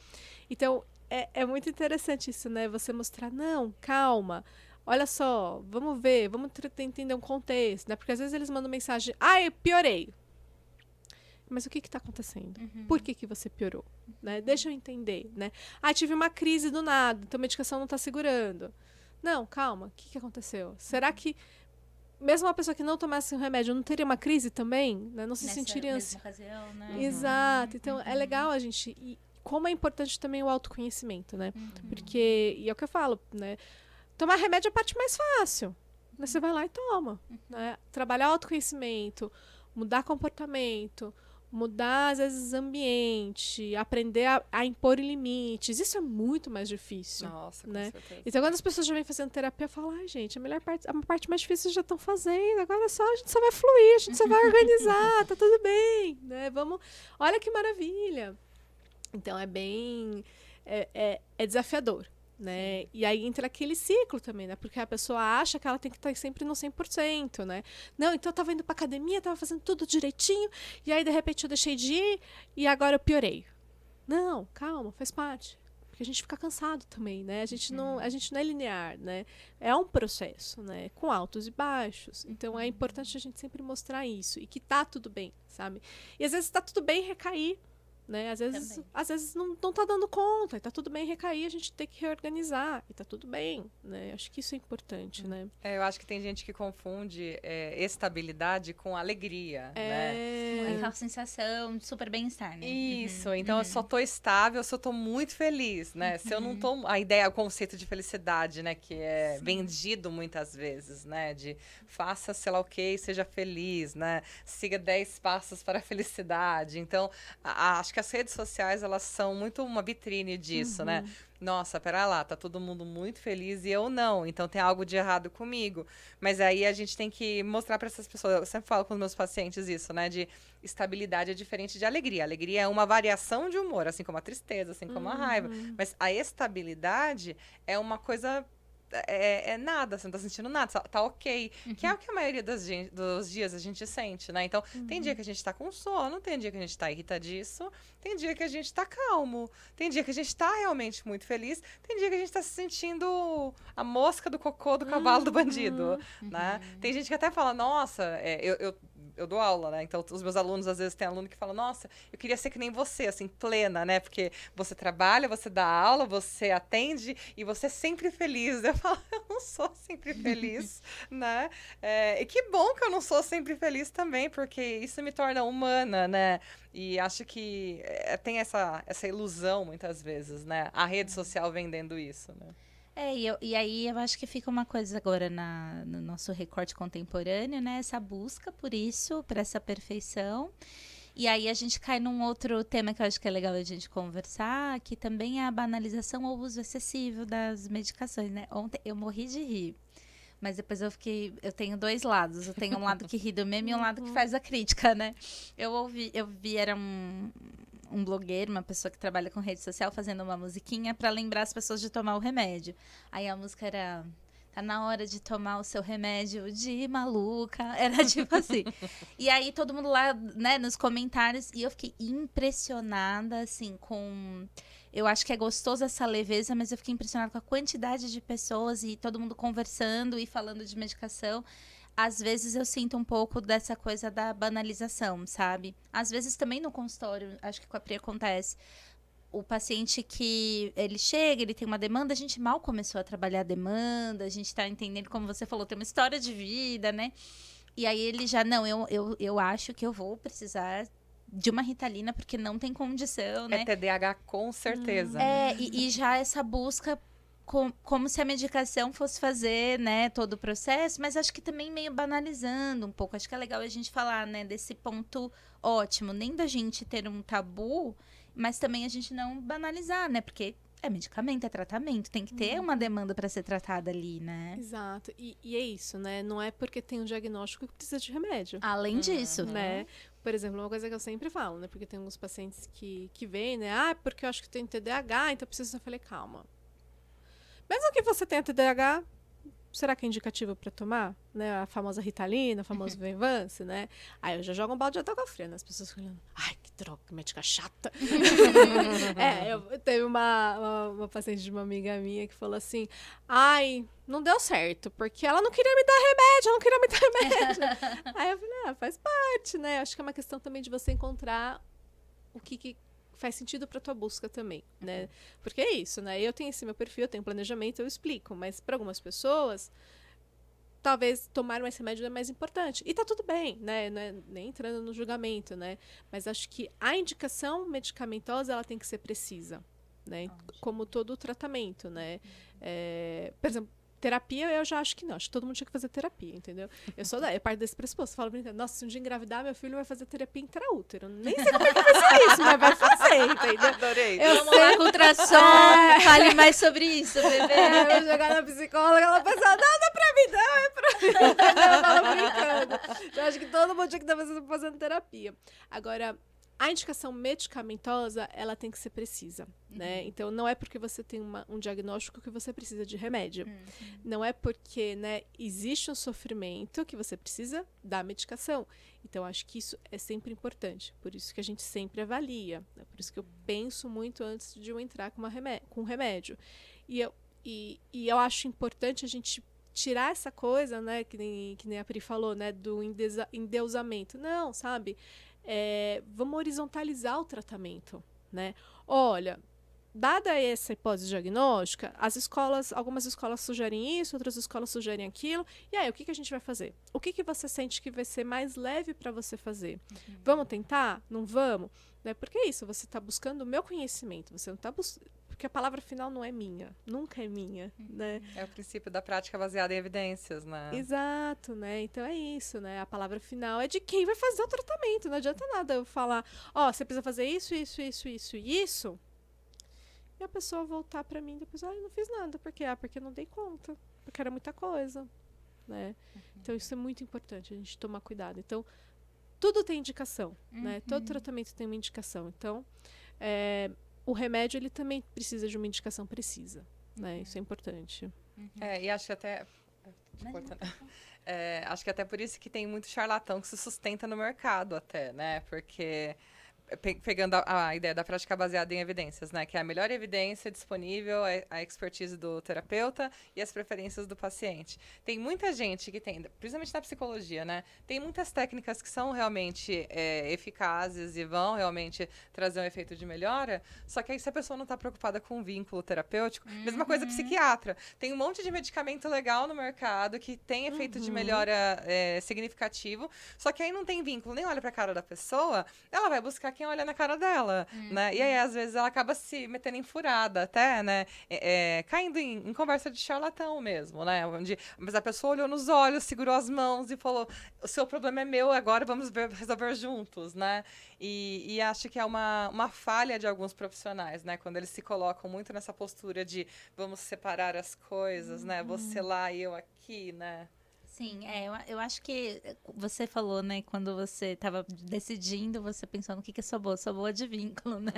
Speaker 3: Então, é muito interessante isso, né? Você mostrar, não, calma. Olha só, vamos ver, vamos entender um contexto, né? Porque às vezes eles mandam mensagem, eu piorei. Mas o que está acontecendo? Por que você piorou? Né? Deixa eu entender, né? Tive uma crise do nada, então a medicação não está segurando. Não, calma, o que aconteceu? Será que mesmo uma pessoa que não tomasse um remédio não teria uma crise também? Né? Não se sentiria
Speaker 1: nessa ocasião, né?
Speaker 3: Exato. Então, é legal a gente... E como é importante também o autoconhecimento, né? Porque, e é o que eu falo, né? Tomar remédio é a parte mais fácil. Você vai lá e toma. Né? Trabalhar autoconhecimento, mudar comportamento, mudar, às vezes, ambiente, aprender a impor limites. Isso é muito mais difícil.
Speaker 2: Nossa,
Speaker 3: né?
Speaker 2: com certeza.
Speaker 3: Então, quando as pessoas já vêm fazendo terapia, eu falo, gente, a parte mais difícil já estão fazendo. Agora a gente só vai fluir, a gente só vai organizar, tá tudo bem. Né? Olha que maravilha. Então, é bem... É desafiador. Né? E aí entra aquele ciclo também, né? Porque a pessoa acha que ela tem que estar sempre no 100%, né? Não, então eu tava indo pra academia, tava fazendo tudo direitinho, e aí de repente eu deixei de ir e agora eu piorei. Não, calma, faz parte. Porque a gente fica cansado também, né? A gente não é linear, né? É um processo, né? Com altos e baixos. Então é importante a gente sempre mostrar isso e que tá tudo bem, sabe? E às vezes tá tudo bem recair. Né? Às vezes não tá dando conta, e tá tudo bem recair, a gente tem que reorganizar, e tá tudo bem, né? Acho que isso é importante, né?
Speaker 2: Eu acho que tem gente que confunde estabilidade com alegria, né?
Speaker 1: Aquela sensação de super bem-estar, né?
Speaker 2: Isso, então eu só tô estável, eu só tô muito feliz, né? Se eu não tô... A ideia, o conceito de felicidade, né? Que é vendido muitas vezes, né? De faça, sei lá o que, seja feliz, né? Siga 10 passos para a felicidade. Então, acho que as redes sociais, elas são muito uma vitrine disso, né? Nossa, pera lá, tá todo mundo muito feliz e eu não, então tem algo de errado comigo. Mas aí a gente tem que mostrar para essas pessoas, eu sempre falo com os meus pacientes isso, né? De estabilidade é diferente de alegria. Alegria é uma variação de humor, assim como a tristeza, assim como a raiva. Mas a estabilidade é uma coisa é nada, você não tá sentindo nada, tá ok. Que é o que a maioria dos dias a gente sente, né? Então, tem dia que a gente tá com sono, tem dia que a gente tá irritadiço, tem dia que a gente tá calmo, tem dia que a gente tá realmente muito feliz, tem dia que a gente tá se sentindo a mosca do cocô do cavalo do bandido, né? Tem gente que até fala, nossa, eu dou aula, né? Então, os meus alunos, às vezes, tem aluno que fala, nossa, eu queria ser que nem você, assim, plena, né? Porque você trabalha, você dá aula, você atende e você é sempre feliz. Eu falo, eu não sou sempre feliz, né? E que bom que eu não sou sempre feliz também, porque isso me torna humana, né? E acho que tem essa ilusão, muitas vezes, né? A rede social vendendo isso, né?
Speaker 1: E aí eu acho que fica uma coisa agora no nosso recorte contemporâneo, né? Essa busca por isso, por essa perfeição. E aí a gente cai num outro tema que eu acho que é legal a gente conversar, que também é a banalização ou uso excessivo das medicações, né? Ontem eu morri de rir. Mas depois eu tenho dois lados. Eu tenho um lado que ri do meme e um lado que faz a crítica, né? Eu vi, era um blogueiro, uma pessoa que trabalha com rede social, fazendo uma musiquinha pra lembrar as pessoas de tomar o remédio. Aí a música era... Tá na hora de tomar o seu remédio de maluca. Era tipo assim. E aí todo mundo lá, né, nos comentários. E eu fiquei impressionada, assim, com... Eu acho que é gostoso essa leveza, mas eu fiquei impressionada com a quantidade de pessoas e todo mundo conversando e falando de medicação. Às vezes eu sinto um pouco dessa coisa da banalização, sabe? Às vezes também no consultório, acho que com a Pri acontece. O paciente que ele chega, ele tem uma demanda, a gente mal começou a trabalhar a demanda, a gente tá entendendo, como você falou, tem uma história de vida, né? E aí ele já, não, eu acho que eu vou precisar de uma Ritalina, porque não tem condição, né?
Speaker 2: É TDAH com certeza.
Speaker 1: E já essa busca como se a medicação fosse fazer, né, todo o processo, mas acho que também meio banalizando um pouco. Acho que é legal a gente falar, né, desse ponto ótimo, nem da gente ter um tabu, mas também a gente não banalizar, né, porque é medicamento, é tratamento, tem que ter uma demanda para ser tratada ali, né?
Speaker 3: Exato. E é isso, né? Não é porque tem um diagnóstico que precisa de remédio.
Speaker 1: Além disso,
Speaker 3: Né? Por exemplo, uma coisa que eu sempre falo, né? Porque tem alguns pacientes que vêm, né? Ah, porque eu acho que eu tenho TDAH, então eu preciso... Eu falei, calma. Mesmo que você tenha TDAH, será que é indicativo para tomar? Né? A famosa Ritalina, a famosa Venvance, né? Aí eu já jogo um balde de água fria, né? As pessoas ficam olhando, ai, que droga, que médica chata. Eu teve uma paciente de uma amiga minha que falou assim, ai, não deu certo, porque ela não queria me dar remédio, ela não queria me dar remédio. Aí eu falei, faz parte, né? Acho que é uma questão também de você encontrar o que faz sentido para tua busca também, né? Porque é isso, né? Eu tenho esse meu perfil, eu tenho planejamento, eu explico, mas para algumas pessoas, talvez tomar mais remédio é mais importante. E tá tudo bem, né? Não é nem entrando no julgamento, né? Mas acho que a indicação medicamentosa, ela tem que ser precisa, né? Como todo o tratamento, né? Por exemplo, terapia, eu já acho que não. Acho que todo mundo tinha que fazer terapia, entendeu? Eu parto desse pressuposto. Eu falo brincando, nossa, se um dia engravidar, meu filho vai fazer terapia intraútero. Nem sei como é que vai ser isso, mas vai fazer, entendeu?
Speaker 2: Adorei.
Speaker 1: Vamos lá com ultrassom, fale mais sobre isso, bebê.
Speaker 3: Eu vou jogar na psicóloga, ela pensa, não é pra mim, não, é pra mim. Eu tava brincando. Eu acho que todo mundo tinha que estar fazendo terapia. Agora, a indicação medicamentosa, ela tem que ser precisa, né? Então, não é porque você tem um diagnóstico que você precisa de remédio. Não é porque, né, existe um sofrimento que você precisa da medicação. Então, acho que isso é sempre importante. Por isso que a gente sempre avalia. Né? Por isso que eu penso muito antes de eu entrar com um remédio. E eu acho importante a gente tirar essa coisa, né, que nem a Pri falou, né, do endeusamento. Não, sabe? Vamos horizontalizar o tratamento, né? Olha, dada essa hipótese diagnóstica, algumas escolas sugerem isso, outras escolas sugerem aquilo, e aí, o que a gente vai fazer? O que você sente que vai ser mais leve para você fazer? Vamos tentar? Não vamos? Né? Porque é isso, você está buscando o meu conhecimento, você não está buscando... Porque a palavra final não é minha, nunca é minha, né?
Speaker 2: É o princípio da prática baseada em evidências, né?
Speaker 3: Exato, né? Então é isso, né? A palavra final é de quem vai fazer o tratamento. Não adianta nada eu falar, você precisa fazer isso, isso, isso, isso e isso. E a pessoa voltar pra mim depois, eu não fiz nada. Por quê? Porque eu não dei conta. Porque era muita coisa, né? Então isso é muito importante, a gente tomar cuidado. Então, tudo tem indicação, né? Todo tratamento tem uma indicação. Então, o remédio, ele também precisa de uma indicação precisa, né? Isso é importante.
Speaker 2: E acho que até... Te cortando. Acho que até por isso que tem muito charlatão que se sustenta no mercado até, né? Porque... Pegando a ideia da prática baseada em evidências, né? Que é a melhor evidência disponível, a expertise do terapeuta e as preferências do paciente. Tem muita gente que tem, principalmente na psicologia, né? Tem muitas técnicas que são realmente eficazes e vão realmente trazer um efeito de melhora, só que aí se a pessoa não está preocupada com o vínculo terapêutico, mesma coisa psiquiatra. Tem um monte de medicamento legal no mercado que tem efeito de melhora significativo, só que aí não tem vínculo, nem olha para a cara da pessoa, ela vai buscar quem olha na cara dela, né? E aí, às vezes, ela acaba se metendo em furada até, né? Caindo em conversa de charlatão mesmo, né? Mas a pessoa olhou nos olhos, segurou as mãos e falou, o seu problema é meu, agora vamos resolver juntos, né? E acho que é uma falha de alguns profissionais, né? Quando eles se colocam muito nessa postura de vamos separar as coisas, né? Você lá e eu aqui, né?
Speaker 1: Sim, eu acho que você falou, né, quando você estava decidindo, você pensou no que eu sou boa de vínculo, né?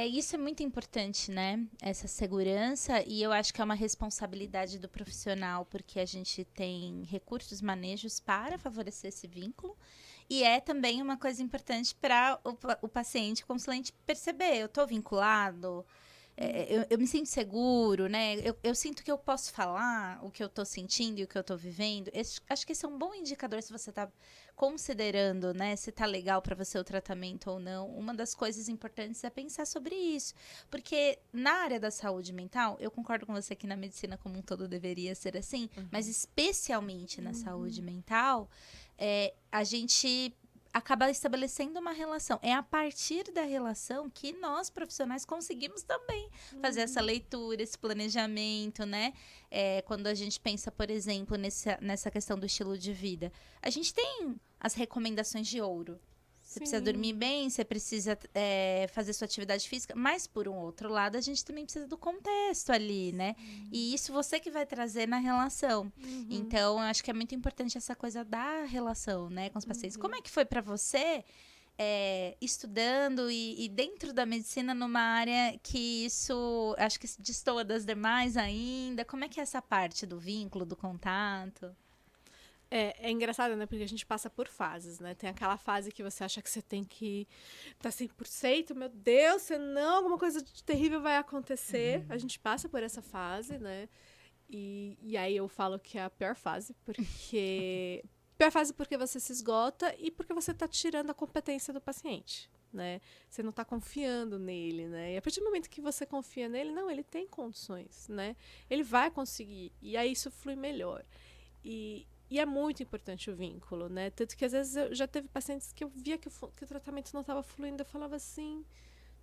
Speaker 1: Isso é muito importante, né? Essa segurança, e eu acho que é uma responsabilidade do profissional, porque a gente tem recursos, manejos para favorecer esse vínculo, e é também uma coisa importante para o paciente, o consulente perceber, eu estou vinculado, eu me sinto seguro, né? Eu sinto que eu posso falar o que eu tô sentindo e o que eu tô vivendo. Acho que esse é um bom indicador se você tá considerando, né, se tá legal para você o tratamento ou não. Uma das coisas importantes é pensar sobre isso. Porque na área da saúde mental, eu concordo com você que na medicina como um todo deveria ser assim, mas especialmente na saúde mental, a gente acaba estabelecendo uma relação. É a partir da relação que nós, profissionais, conseguimos também fazer essa leitura, esse planejamento, né? Quando a gente pensa, por exemplo, nessa questão do estilo de vida. A gente tem as recomendações de ouro. Você precisa dormir bem, você precisa fazer sua atividade física, mas, por um outro lado, a gente também precisa do contexto ali, né? E isso você que vai trazer na relação. Então, eu acho que é muito importante essa coisa da relação, né, com os pacientes. Como é que foi para você, estudando e dentro da medicina, numa área que isso, acho que destoa das demais ainda? Como é que é essa parte do vínculo, do contato?
Speaker 3: É engraçado, né? Porque a gente passa por fases, né? Tem aquela fase que você acha que você tem que estar 100%, meu Deus, senão alguma coisa terrível vai acontecer. A gente passa por essa fase, né? E aí eu falo que é a pior fase, porque... Pior fase porque você se esgota e porque você está tirando a competência do paciente, né? Você não está confiando nele, né? E a partir do momento que você confia nele, não, ele tem condições, né? Ele vai conseguir. E aí isso flui melhor. E é muito importante o vínculo, né? Tanto que às vezes eu já teve pacientes que eu via que o tratamento não estava fluindo, eu falava assim,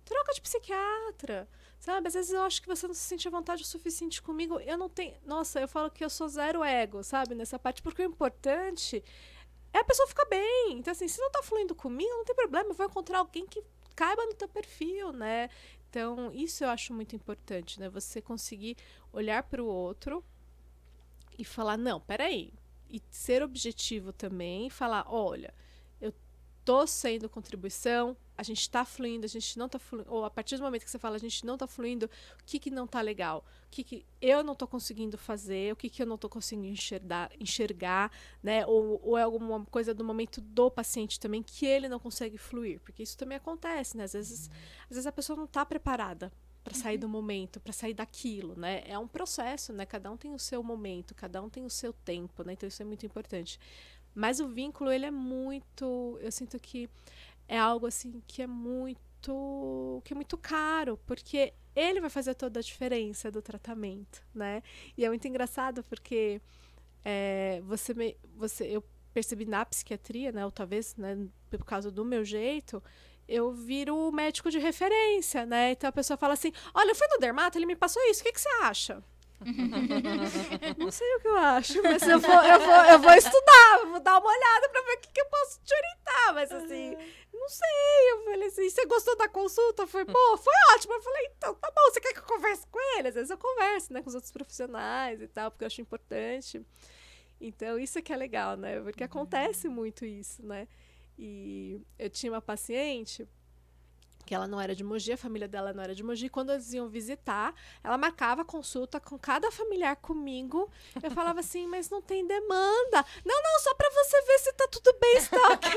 Speaker 3: troca de psiquiatra, sabe? Às vezes eu acho que você não se sente à vontade o suficiente comigo, eu não tenho... Nossa, eu falo que eu sou zero ego, sabe? Nessa parte, porque o importante é a pessoa ficar bem. Então, assim, se não tá fluindo comigo, não tem problema, eu vou encontrar alguém que caiba no teu perfil, né? Então, isso eu acho muito importante, né? Você conseguir olhar para o outro e falar, não, peraí, e ser objetivo também, falar, olha, eu tô sendo contribuição, a gente tá fluindo, a gente não tá fluindo, ou a partir do momento que você fala, a gente não tá fluindo, o que não tá legal, o que eu não tô conseguindo fazer, o que eu não tô conseguindo enxergar, né, ou é alguma coisa do momento do paciente também que ele não consegue fluir, porque isso também acontece, né, às vezes a pessoa não tá preparada para sair do momento, para sair daquilo, né? É um processo, né? Cada um tem o seu momento, cada um tem o seu tempo, né? Então isso é muito importante. Mas o vínculo, ele é muito... Eu sinto que é algo, assim, que é muito caro, porque ele vai fazer toda a diferença do tratamento, né? E é muito engraçado porque eu percebi na psiquiatria, né? Ou talvez, né, por causa do meu jeito... eu viro o médico de referência, né? Então a pessoa fala assim, olha, eu fui no dermato, ele me passou isso, o que você acha? Não sei o que eu acho, mas eu vou estudar, vou dar uma olhada pra ver o que eu posso te orientar, mas assim, não sei. Eu falei assim, você gostou da consulta? Foi, pô, foi ótimo. Eu falei, então tá bom, você quer que eu converse com ele? Às vezes eu converso, né, com os outros profissionais e tal, porque eu acho importante. Então isso é que é legal, né, porque acontece muito isso, né. E eu tinha uma paciente que ela não era de Mogi, a família dela não era de Mogi. Quando eles iam visitar, ela marcava consulta com cada familiar comigo. Eu falava assim, mas não tem demanda. Não, só pra você ver se tá tudo bem, se tá ok.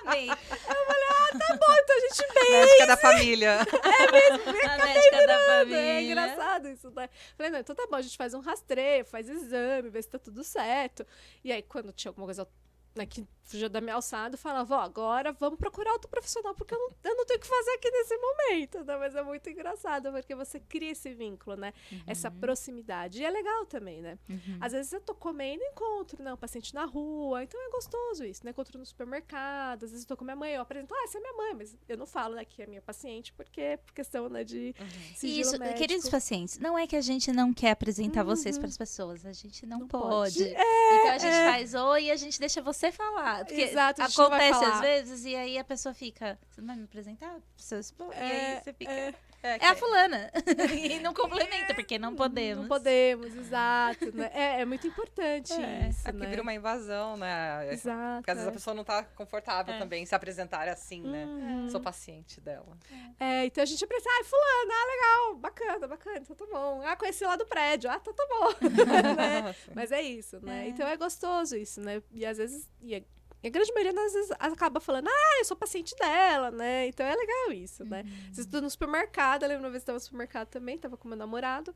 Speaker 1: Amei.
Speaker 3: Eu falei, tá bom, então a gente vê.
Speaker 2: Médica da família.
Speaker 3: É mesmo,
Speaker 1: A médica da família.
Speaker 3: é engraçado isso, né? Falei, não, então tá bom, a gente faz um rastreio, faz exame, vê se tá tudo certo. E aí, quando tinha alguma coisa, né, que fugia da minha alçada, eu falava, ó, agora vamos procurar outro profissional, porque eu não tenho o que fazer aqui nesse momento, né? Mas é muito engraçado, porque você cria esse vínculo, né? Essa proximidade. E é legal também, né? Às vezes eu tô comendo e encontro, né, um paciente na rua, então é gostoso isso, né? Encontro no supermercado, às vezes eu tô com minha mãe, eu apresento, essa é minha mãe, mas eu não falo, né, que é minha paciente, porque é por questão, né, de sigilo
Speaker 1: Isso,
Speaker 3: médico.
Speaker 1: queridos pacientes, não é que a gente não quer apresentar vocês para as pessoas, a gente não pode.
Speaker 3: pode.
Speaker 1: Então a gente faz oi e a gente deixa você falar. Porque
Speaker 3: Exato, a gente não vai
Speaker 1: acontece às
Speaker 3: falar.
Speaker 1: vezes e aí a pessoa fica, você não vai me apresentar pro seu esposo? E aí você fica,
Speaker 2: É,
Speaker 1: é a fulana. E não complementa, porque não podemos.
Speaker 3: Não podemos, exato, né? É muito importante isso,
Speaker 2: porque
Speaker 3: né?
Speaker 2: vira uma invasão, né?
Speaker 3: Exato.
Speaker 2: Porque às vezes a pessoa não tá confortável também em se apresentar assim, né? Sou paciente dela.
Speaker 3: Então a gente pensa, fulano, legal, bacana, então tá bom. Conheci lá do prédio, tá bom. Né? Mas é isso, né? Então é gostoso isso, né? E às vezes, e a grande maioria, às vezes, acaba falando, eu sou paciente dela, né? Então é legal isso, né? Às vezes tô no supermercado, eu lembro uma vez que eu tava no supermercado também, tava com meu namorado,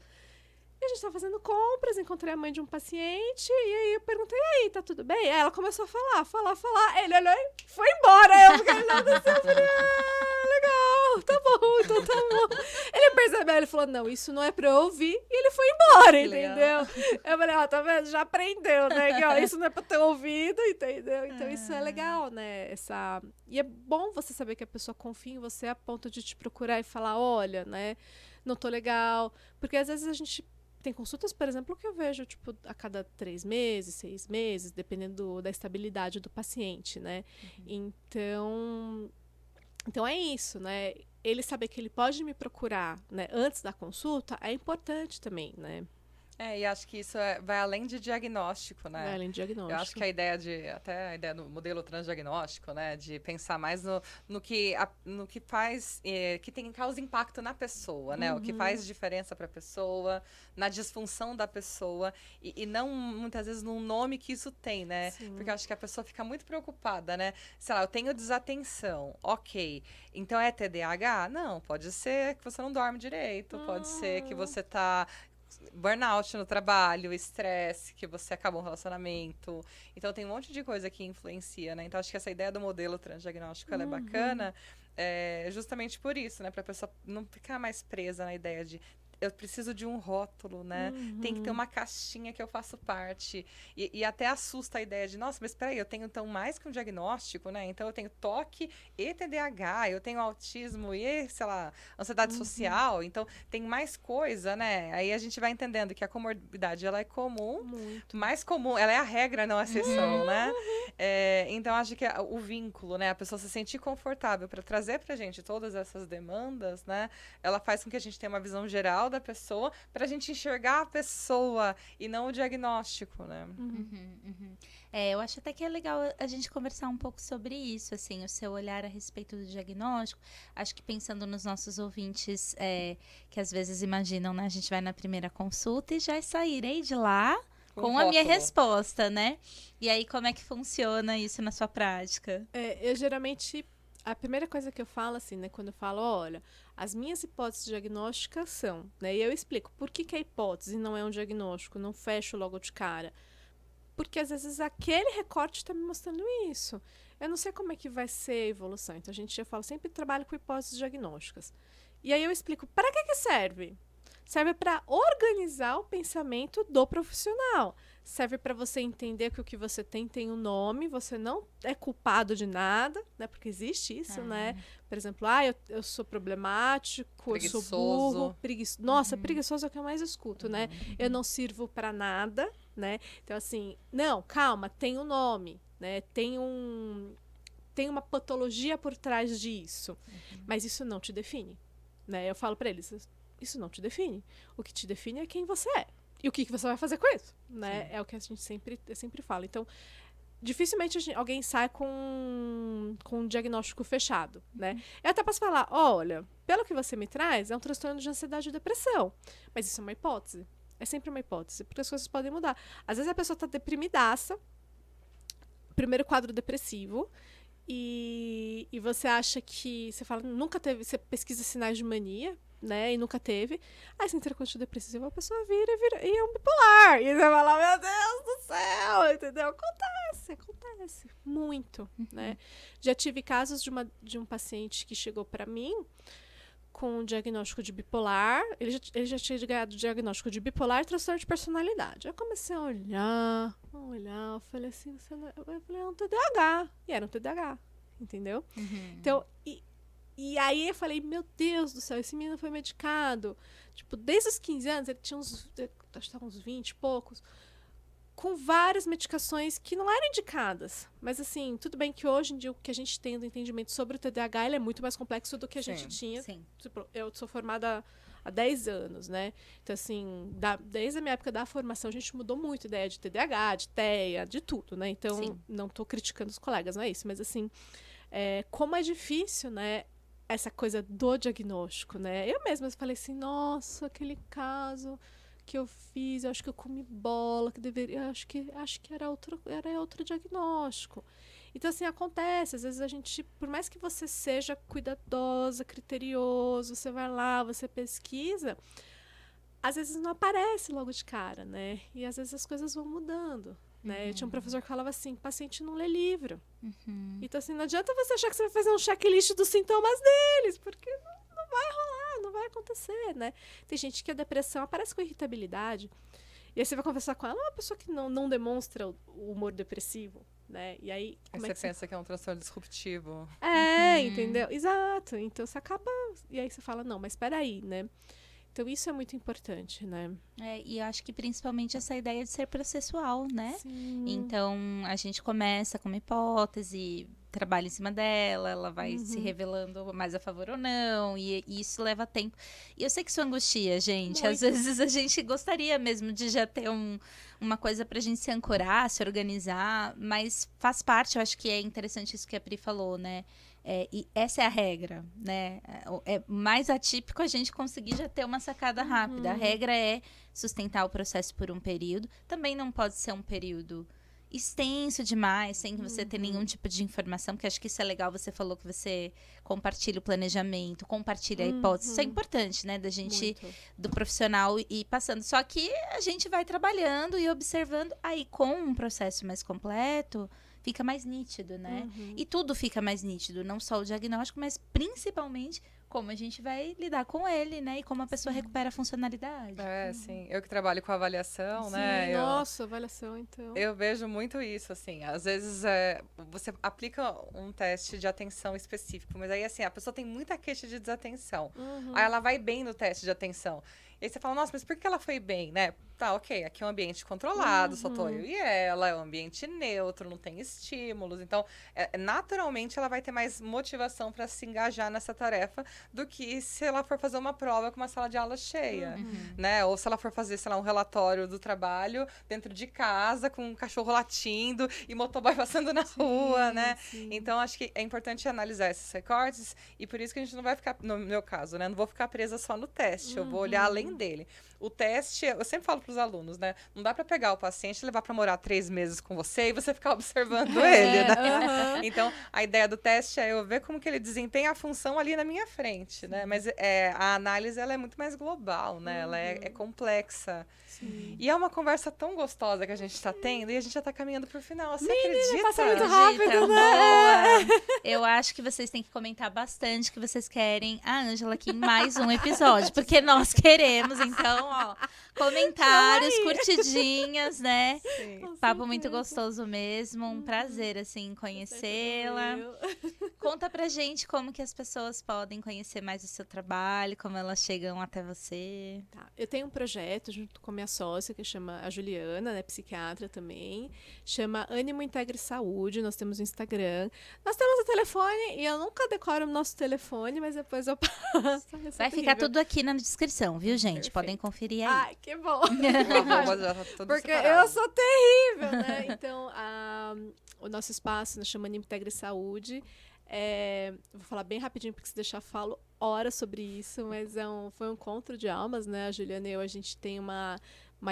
Speaker 3: e a gente tava fazendo compras, encontrei a mãe de um paciente, e aí eu perguntei, e aí, tá tudo bem? Aí ela começou a falar, ele olhou e foi embora, aí eu fiquei lá do céu, eu falei, legal, tá bom, então tá bom. Ele percebeu, ele falou, não, isso não é pra eu ouvir, e ele foi embora,
Speaker 2: Que
Speaker 3: entendeu?
Speaker 2: legal.
Speaker 3: Eu falei, tá vendo? Já aprendeu, né? Que, isso não é pra ter ouvido, entendeu? Então isso é legal, né? E é bom você saber que a pessoa confia em você a ponto de te procurar e falar, olha, né, não tô legal. Porque às vezes a gente tem consultas, por exemplo, que eu vejo, tipo, a cada 3 meses, 6 meses, dependendo da estabilidade do paciente, né? Então é isso, né? Ele saber que ele pode me procurar, né, antes da consulta é importante também, né?
Speaker 2: E acho que isso vai além de diagnóstico, né?
Speaker 3: Vai além de diagnóstico.
Speaker 2: Eu acho que até a ideia do modelo transdiagnóstico, né? De pensar mais no que faz, que causa impacto na pessoa, né? O que faz diferença para a pessoa, na disfunção da pessoa e não, muitas vezes, no nome que isso tem, né?
Speaker 3: Sim.
Speaker 2: Porque eu acho que a pessoa fica muito preocupada, né? Sei lá, eu tenho desatenção, ok. Então é TDAH? Não, pode ser que você não dorme direito, pode ser que você tá burnout no trabalho, estresse, que você acabou um relacionamento. Então tem um monte de coisa que influencia, né? Então acho que essa ideia do modelo transdiagnóstico ela é bacana, justamente por isso, né? Pra pessoa não ficar mais presa na ideia de eu preciso de um rótulo, né? Tem que ter uma caixinha que eu faço parte. E até assusta a ideia de, nossa, mas peraí, eu tenho então mais que um diagnóstico, né? Então eu tenho TOC e TDAH, eu tenho autismo e, sei lá, ansiedade social. Então tem mais coisa, né? Aí a gente vai entendendo que a comorbidade, ela é comum, mais comum, ela é a regra, não a exceção, né? Então acho que o vínculo, né? A pessoa se sentir confortável para trazer pra gente todas essas demandas, né? Ela faz com que a gente tenha uma visão geral da pessoa pra gente enxergar a pessoa e não o diagnóstico, né?
Speaker 1: Eu acho até que é legal a gente conversar um pouco sobre isso, assim, o seu olhar a respeito do diagnóstico. Acho que pensando nos nossos ouvintes que às vezes imaginam, né? A gente vai na primeira consulta e já sairei de lá com a minha resposta, né? E aí, como é que funciona isso na sua prática?
Speaker 3: Eu geralmente, a primeira coisa que eu falo, assim, né, quando eu falo, olha, as minhas hipóteses diagnósticas são, né, e eu explico por que é hipótese e não é um diagnóstico, não fecho logo de cara. Porque às vezes aquele recorte está me mostrando isso. Eu não sei como é que vai ser a evolução. Então eu falo, sempre trabalho com hipóteses diagnósticas. E aí eu explico, para que serve? Serve para organizar o pensamento do profissional. Serve para você entender que o que você tem um nome, você não é culpado de nada, né? Porque existe isso, né? Por exemplo, eu sou problemático, eu sou burro, preguiçoso. Nossa, preguiçoso é o que eu mais escuto, né? Eu não sirvo para nada, né? Então, assim, não, calma, tem um nome, né? Tem uma patologia por trás disso. Mas isso não te define, né? Eu falo para eles, isso não te define. O que te define é quem você é. E o que você vai fazer com isso, né? Sim. É o que eu sempre falo. Então, dificilmente alguém sai com um diagnóstico fechado, né? Eu até posso falar, olha, pelo que você me traz, é um transtorno de ansiedade e depressão. Mas isso é uma hipótese. É sempre uma hipótese, porque as coisas podem mudar. Às vezes a pessoa tá deprimidaça, primeiro quadro depressivo, e você acha que... Você fala, nunca teve... Você pesquisa sinais de mania, né? E nunca teve. Aí você entra com antidepressivo, a pessoa vira e é um bipolar. E você fala, meu Deus do céu, entendeu? Acontece. Muito, né? Já tive casos de um paciente que chegou para mim com um diagnóstico de bipolar. Ele já tinha ganhado diagnóstico de bipolar e transtorno de personalidade. Eu comecei a olhar, eu falei assim, eu falei, é um TDAH. E era um TDAH, entendeu? Então, e aí eu falei, meu Deus do céu, esse menino foi medicado. Tipo, desde os 15 anos, ele tinha acho que estava uns 20 e poucos, com várias medicações que não eram indicadas. Mas, assim, tudo bem que hoje em dia o que a gente tem do entendimento sobre o TDAH ele é muito mais complexo do que a gente tinha.
Speaker 1: Sim.
Speaker 3: Tipo, eu sou formada há 10 anos, né? Então, assim, desde a minha época da formação, a gente mudou muito a ideia de TDAH, de TEA, de tudo, né? Então, não estou criticando os colegas, não é isso. Mas, assim, como é difícil, né? Essa coisa do diagnóstico, né? Eu mesma falei assim, nossa, aquele caso que eu fiz, eu acho que eu comi bola, que deveria, acho que era outro diagnóstico. Então, assim, acontece, às vezes a gente, por mais que você seja cuidadosa, criterioso, você vai lá, você pesquisa, às vezes não aparece logo de cara, né? E às vezes as coisas vão mudando, né? Eu tinha um professor que falava assim, paciente não lê livro. Então, assim, não adianta você achar que você vai fazer um checklist dos sintomas deles, porque não vai rolar, não vai acontecer, né? Tem gente que a depressão aparece com irritabilidade, e aí você vai conversar com ela, é uma pessoa que não demonstra o humor depressivo, né? E aí
Speaker 2: você pensa que é um transtorno disruptivo.
Speaker 3: Entendeu? Exato. Então você acaba... E aí você fala, não, mas espera aí, né? Então isso é muito importante, né?
Speaker 1: E eu acho que principalmente essa ideia de ser processual, né?
Speaker 3: Sim.
Speaker 1: Então, a gente começa com uma hipótese, trabalha em cima dela, ela vai se revelando mais a favor ou não, e isso leva tempo. E eu sei que isso angustia, gente.
Speaker 3: Muito.
Speaker 1: Às vezes a gente gostaria mesmo de já ter uma coisa pra gente se ancorar, se organizar, mas faz parte, eu acho que é interessante isso que a Pri falou, né? E essa é a regra, né? É mais atípico a gente conseguir já ter uma sacada rápida. A regra é sustentar o processo por um período. Também não pode ser um período extenso demais, sem que você ter nenhum tipo de informação, porque acho que isso é legal. Você falou que você compartilha o planejamento, compartilha a hipótese. Isso é importante, né? Da gente, do profissional ir passando. Só que a gente vai trabalhando e observando. Aí, com um processo mais completo, fica mais nítido, né? E tudo fica mais nítido, não só o diagnóstico, mas principalmente como a gente vai lidar com ele, né? E como a pessoa recupera a funcionalidade.
Speaker 2: Sim. Eu que trabalho com avaliação, né?
Speaker 3: Nossa, avaliação, então.
Speaker 2: Eu vejo muito isso, assim. Às vezes, você aplica um teste de atenção específico, mas aí, assim, a pessoa tem muita queixa de desatenção. Aí ela vai bem no teste de atenção. E aí você fala, nossa, mas por que ela foi bem, né? Tá, ok, aqui é um ambiente controlado, só tô eu e ela, é um ambiente neutro, não tem estímulos. Então, naturalmente, ela vai ter mais motivação para se engajar nessa tarefa do que se ela for fazer uma prova com uma sala de aula cheia, né? Ou se ela for fazer, sei lá, um relatório do trabalho dentro de casa, com um cachorro latindo e motoboy passando na rua, né? Então, acho que é importante analisar esses recortes e por isso que a gente não vai ficar, no meu caso, né? Não vou ficar presa só no teste, eu vou olhar além dele. O teste, eu sempre falo para os alunos, né? Não dá para pegar o paciente e levar para morar 3 meses com você e você ficar observando ele, né? Então, a ideia do teste é eu ver como que ele desempenha a função ali na minha frente, né? Mas a análise, ela é muito mais global, né? Ela é complexa.
Speaker 3: Sim.
Speaker 2: E é uma conversa tão gostosa que a gente está tendo e a gente já está caminhando para o final. Você
Speaker 3: Menina,
Speaker 2: acredita?
Speaker 3: passa muito rápido, né?
Speaker 1: Boa. Eu acho que vocês têm que comentar bastante que vocês querem a Ângela aqui em mais um episódio, porque nós queremos, então, ó, comentários, curtidinhas, né?
Speaker 2: Sim.
Speaker 1: Papo muito gostoso mesmo, um prazer, assim, conhecê-la. Conta pra gente como que as pessoas podem conhecer mais o seu trabalho, como elas chegam até você.
Speaker 3: Tá. Eu tenho um projeto junto com a minha sócia, que chama a Juliana, né, psiquiatra também, chama Ânimo Integre Saúde, nós temos o Instagram, nós temos o telefone, e eu nunca decoro o nosso telefone, mas depois eu passo.
Speaker 1: Vai ficar tudo aqui na descrição, viu, gente?
Speaker 3: Perfeito.
Speaker 1: Podem conferir aí.
Speaker 3: Ai, que bom. Porque
Speaker 2: Porque
Speaker 3: eu sou terrível, né? Então, o nosso espaço nos chama Integre Saúde. Vou falar bem rapidinho, porque se deixar falo horas sobre isso, mas foi um encontro de almas, né? A Juliana e eu, a gente tem uma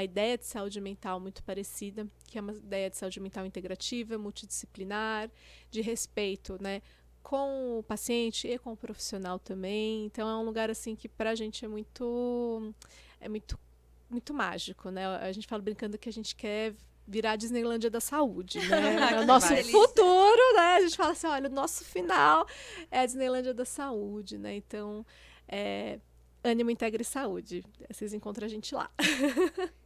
Speaker 3: ideia de saúde mental muito parecida, que é uma ideia de saúde mental integrativa, multidisciplinar, de respeito, né? Com o paciente e com o profissional também. Então é um lugar assim que pra gente é muito mágico, né? A gente fala brincando que a gente quer virar a Disneylândia da saúde, né? É o nosso futuro, né? A gente fala assim, olha, o nosso final é a Disneylândia da saúde, né? Então, Ânimo Integre Saúde. Vocês encontram a gente lá.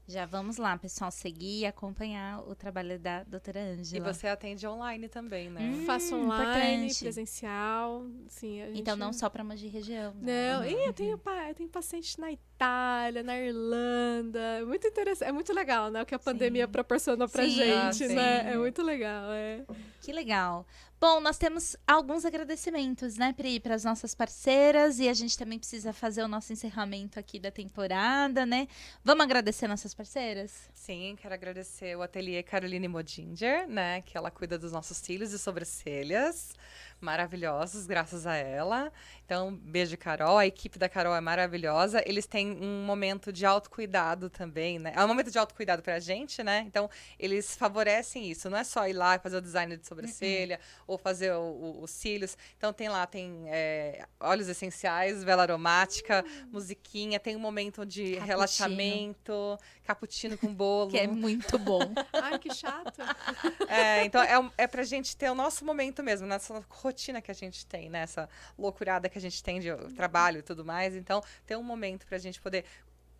Speaker 1: Já vamos lá, pessoal, seguir e acompanhar o trabalho da doutora
Speaker 2: E
Speaker 1: Ângela.
Speaker 2: você atende online também, né?
Speaker 3: Faço online,
Speaker 1: importante.
Speaker 3: presencial. Sim,
Speaker 1: Então, não só para Mogi região. Né?
Speaker 3: Não, e eu tenho paciente na Itália, na Irlanda. É muito interessante, é muito legal, né? O que a pandemia proporcionou pra gente, né? É muito legal,
Speaker 1: Que legal. Bom, nós temos alguns agradecimentos, né, Pri, para as nossas parceiras, e a gente também precisa fazer o nosso encerramento aqui da temporada, né? Vamos agradecer nossas parceiras?
Speaker 2: Sim, quero agradecer o ateliê Caroline Modinger, né? Que ela cuida dos nossos cílios e sobrancelhas. Maravilhosos, graças a ela. Então, beijo, Carol. A equipe da Carol é maravilhosa. Eles têm um momento de autocuidado também, né? É um momento de autocuidado pra gente, né? Então, eles favorecem isso. Não é só ir lá e fazer o design de sobrancelha ou fazer os cílios. Então, tem óleos essenciais, vela aromática, musiquinha. Tem um momento de relaxamento, cappuccino com bolo.
Speaker 1: Que é muito bom.
Speaker 3: Ai, que chato.
Speaker 2: Então, é pra gente ter o nosso momento mesmo, nessa rotina que a gente tem, né? Essa loucurada que a gente tem de trabalho e tudo mais. Então, ter um momento pra gente poder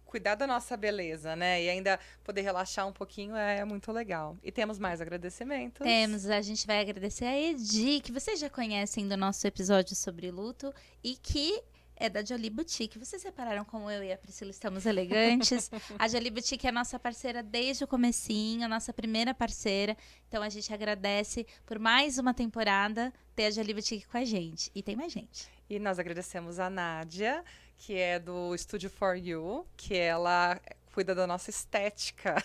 Speaker 2: cuidar da nossa beleza, né? E ainda poder relaxar um pouquinho é muito legal. E temos mais agradecimentos.
Speaker 1: Temos, a gente vai agradecer a Edi, que vocês já conhecem do nosso episódio sobre luto e que é da Jolie Boutique. Vocês repararam como eu e a Priscila estamos elegantes? A Jolie Boutique é a nossa parceira desde o comecinho, a nossa primeira parceira. Então a gente agradece por mais uma temporada ter a Jolie Boutique com a gente. E tem mais gente.
Speaker 2: E nós agradecemos a Nádia, que é do Studio For You, que ela cuida da nossa estética.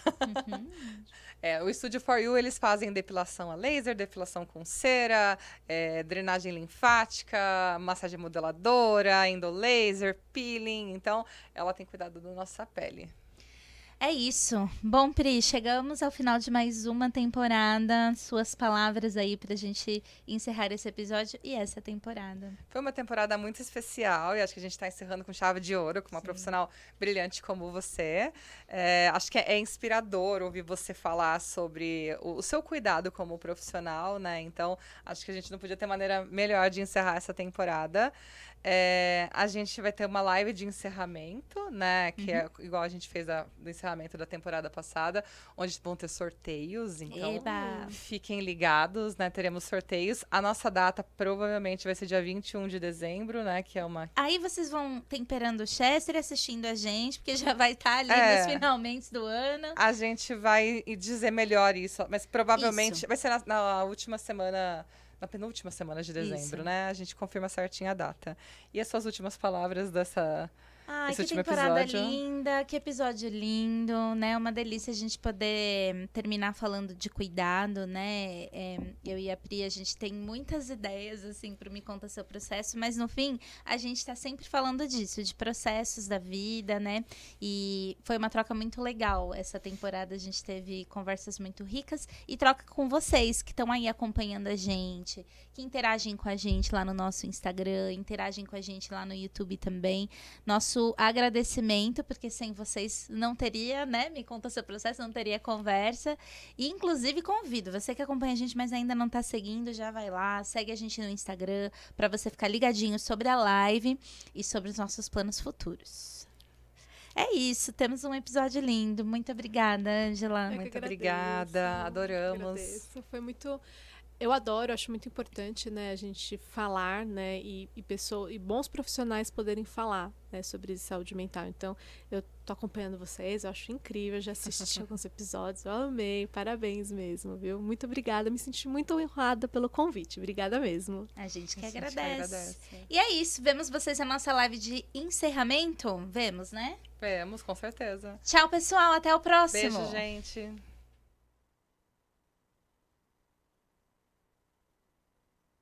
Speaker 2: O Studio For You, eles fazem depilação a laser, depilação com cera, drenagem linfática, massagem modeladora, endolaser, peeling. Então, ela tem cuidado da nossa pele.
Speaker 1: É isso. Bom, Pri, chegamos ao final de mais uma temporada. Suas palavras aí pra gente encerrar esse episódio e essa temporada.
Speaker 2: Foi uma temporada muito especial e acho que a gente está encerrando com chave de ouro, com uma profissional brilhante como você. Acho que é inspirador ouvir você falar sobre o seu cuidado como profissional, né? Então, acho que a gente não podia ter maneira melhor de encerrar essa temporada. A gente vai ter uma live de encerramento, né? Que é igual a gente fez do encerramento da temporada passada, onde vão ter sorteios. Então, fiquem ligados, né? Teremos sorteios. A nossa data provavelmente vai ser dia 21 de dezembro, né? Que é uma...
Speaker 1: Aí vocês vão temperando o Chester e assistindo a gente, porque já vai estar ali nos finalmente do ano.
Speaker 2: A gente vai dizer melhor isso, mas provavelmente vai ser na última semana... Na penúltima semana de dezembro, né? A gente confirma certinho a data. E as suas últimas palavras desse
Speaker 1: que
Speaker 2: último
Speaker 1: temporada
Speaker 2: episódio?
Speaker 1: linda, que episódio lindo, né? Uma delícia a gente poder terminar falando de cuidado, né? Eu e a Pri, a gente tem muitas ideias, assim, pro Me Conta Seu Processo, mas no fim, a gente tá sempre falando disso, de processos da vida, né? E foi uma troca muito legal essa temporada, a gente teve conversas muito ricas e troca com vocês que estão aí acompanhando a gente, que interagem com a gente lá no nosso Instagram, interagem com a gente lá no YouTube também. Nosso agradecimento, porque sem vocês não teria, né? Me Conta Seu Processo, não teria conversa. E, inclusive, convido você que acompanha a gente, mas ainda não tá seguindo, já vai lá, segue a gente no Instagram, para você ficar ligadinho sobre a live e sobre os nossos planos futuros. É isso, temos um episódio lindo. Muito obrigada, Ângela.
Speaker 2: Muito obrigada, adoramos.
Speaker 3: Agradeço. Foi muito... Eu adoro, acho muito importante, né, a gente falar, né, e bons profissionais poderem falar, né, sobre saúde mental. Então, eu tô acompanhando vocês, eu acho incrível, já assisti alguns episódios, eu amei, parabéns mesmo, viu? Muito obrigada, me senti muito honrada pelo convite, obrigada mesmo.
Speaker 1: A gente que
Speaker 2: A gente
Speaker 1: agradece. E é isso, vemos vocês na nossa live de encerramento? Vemos, né?
Speaker 2: Vemos, com certeza.
Speaker 1: Tchau, pessoal, até o próximo.
Speaker 2: Beijo, gente.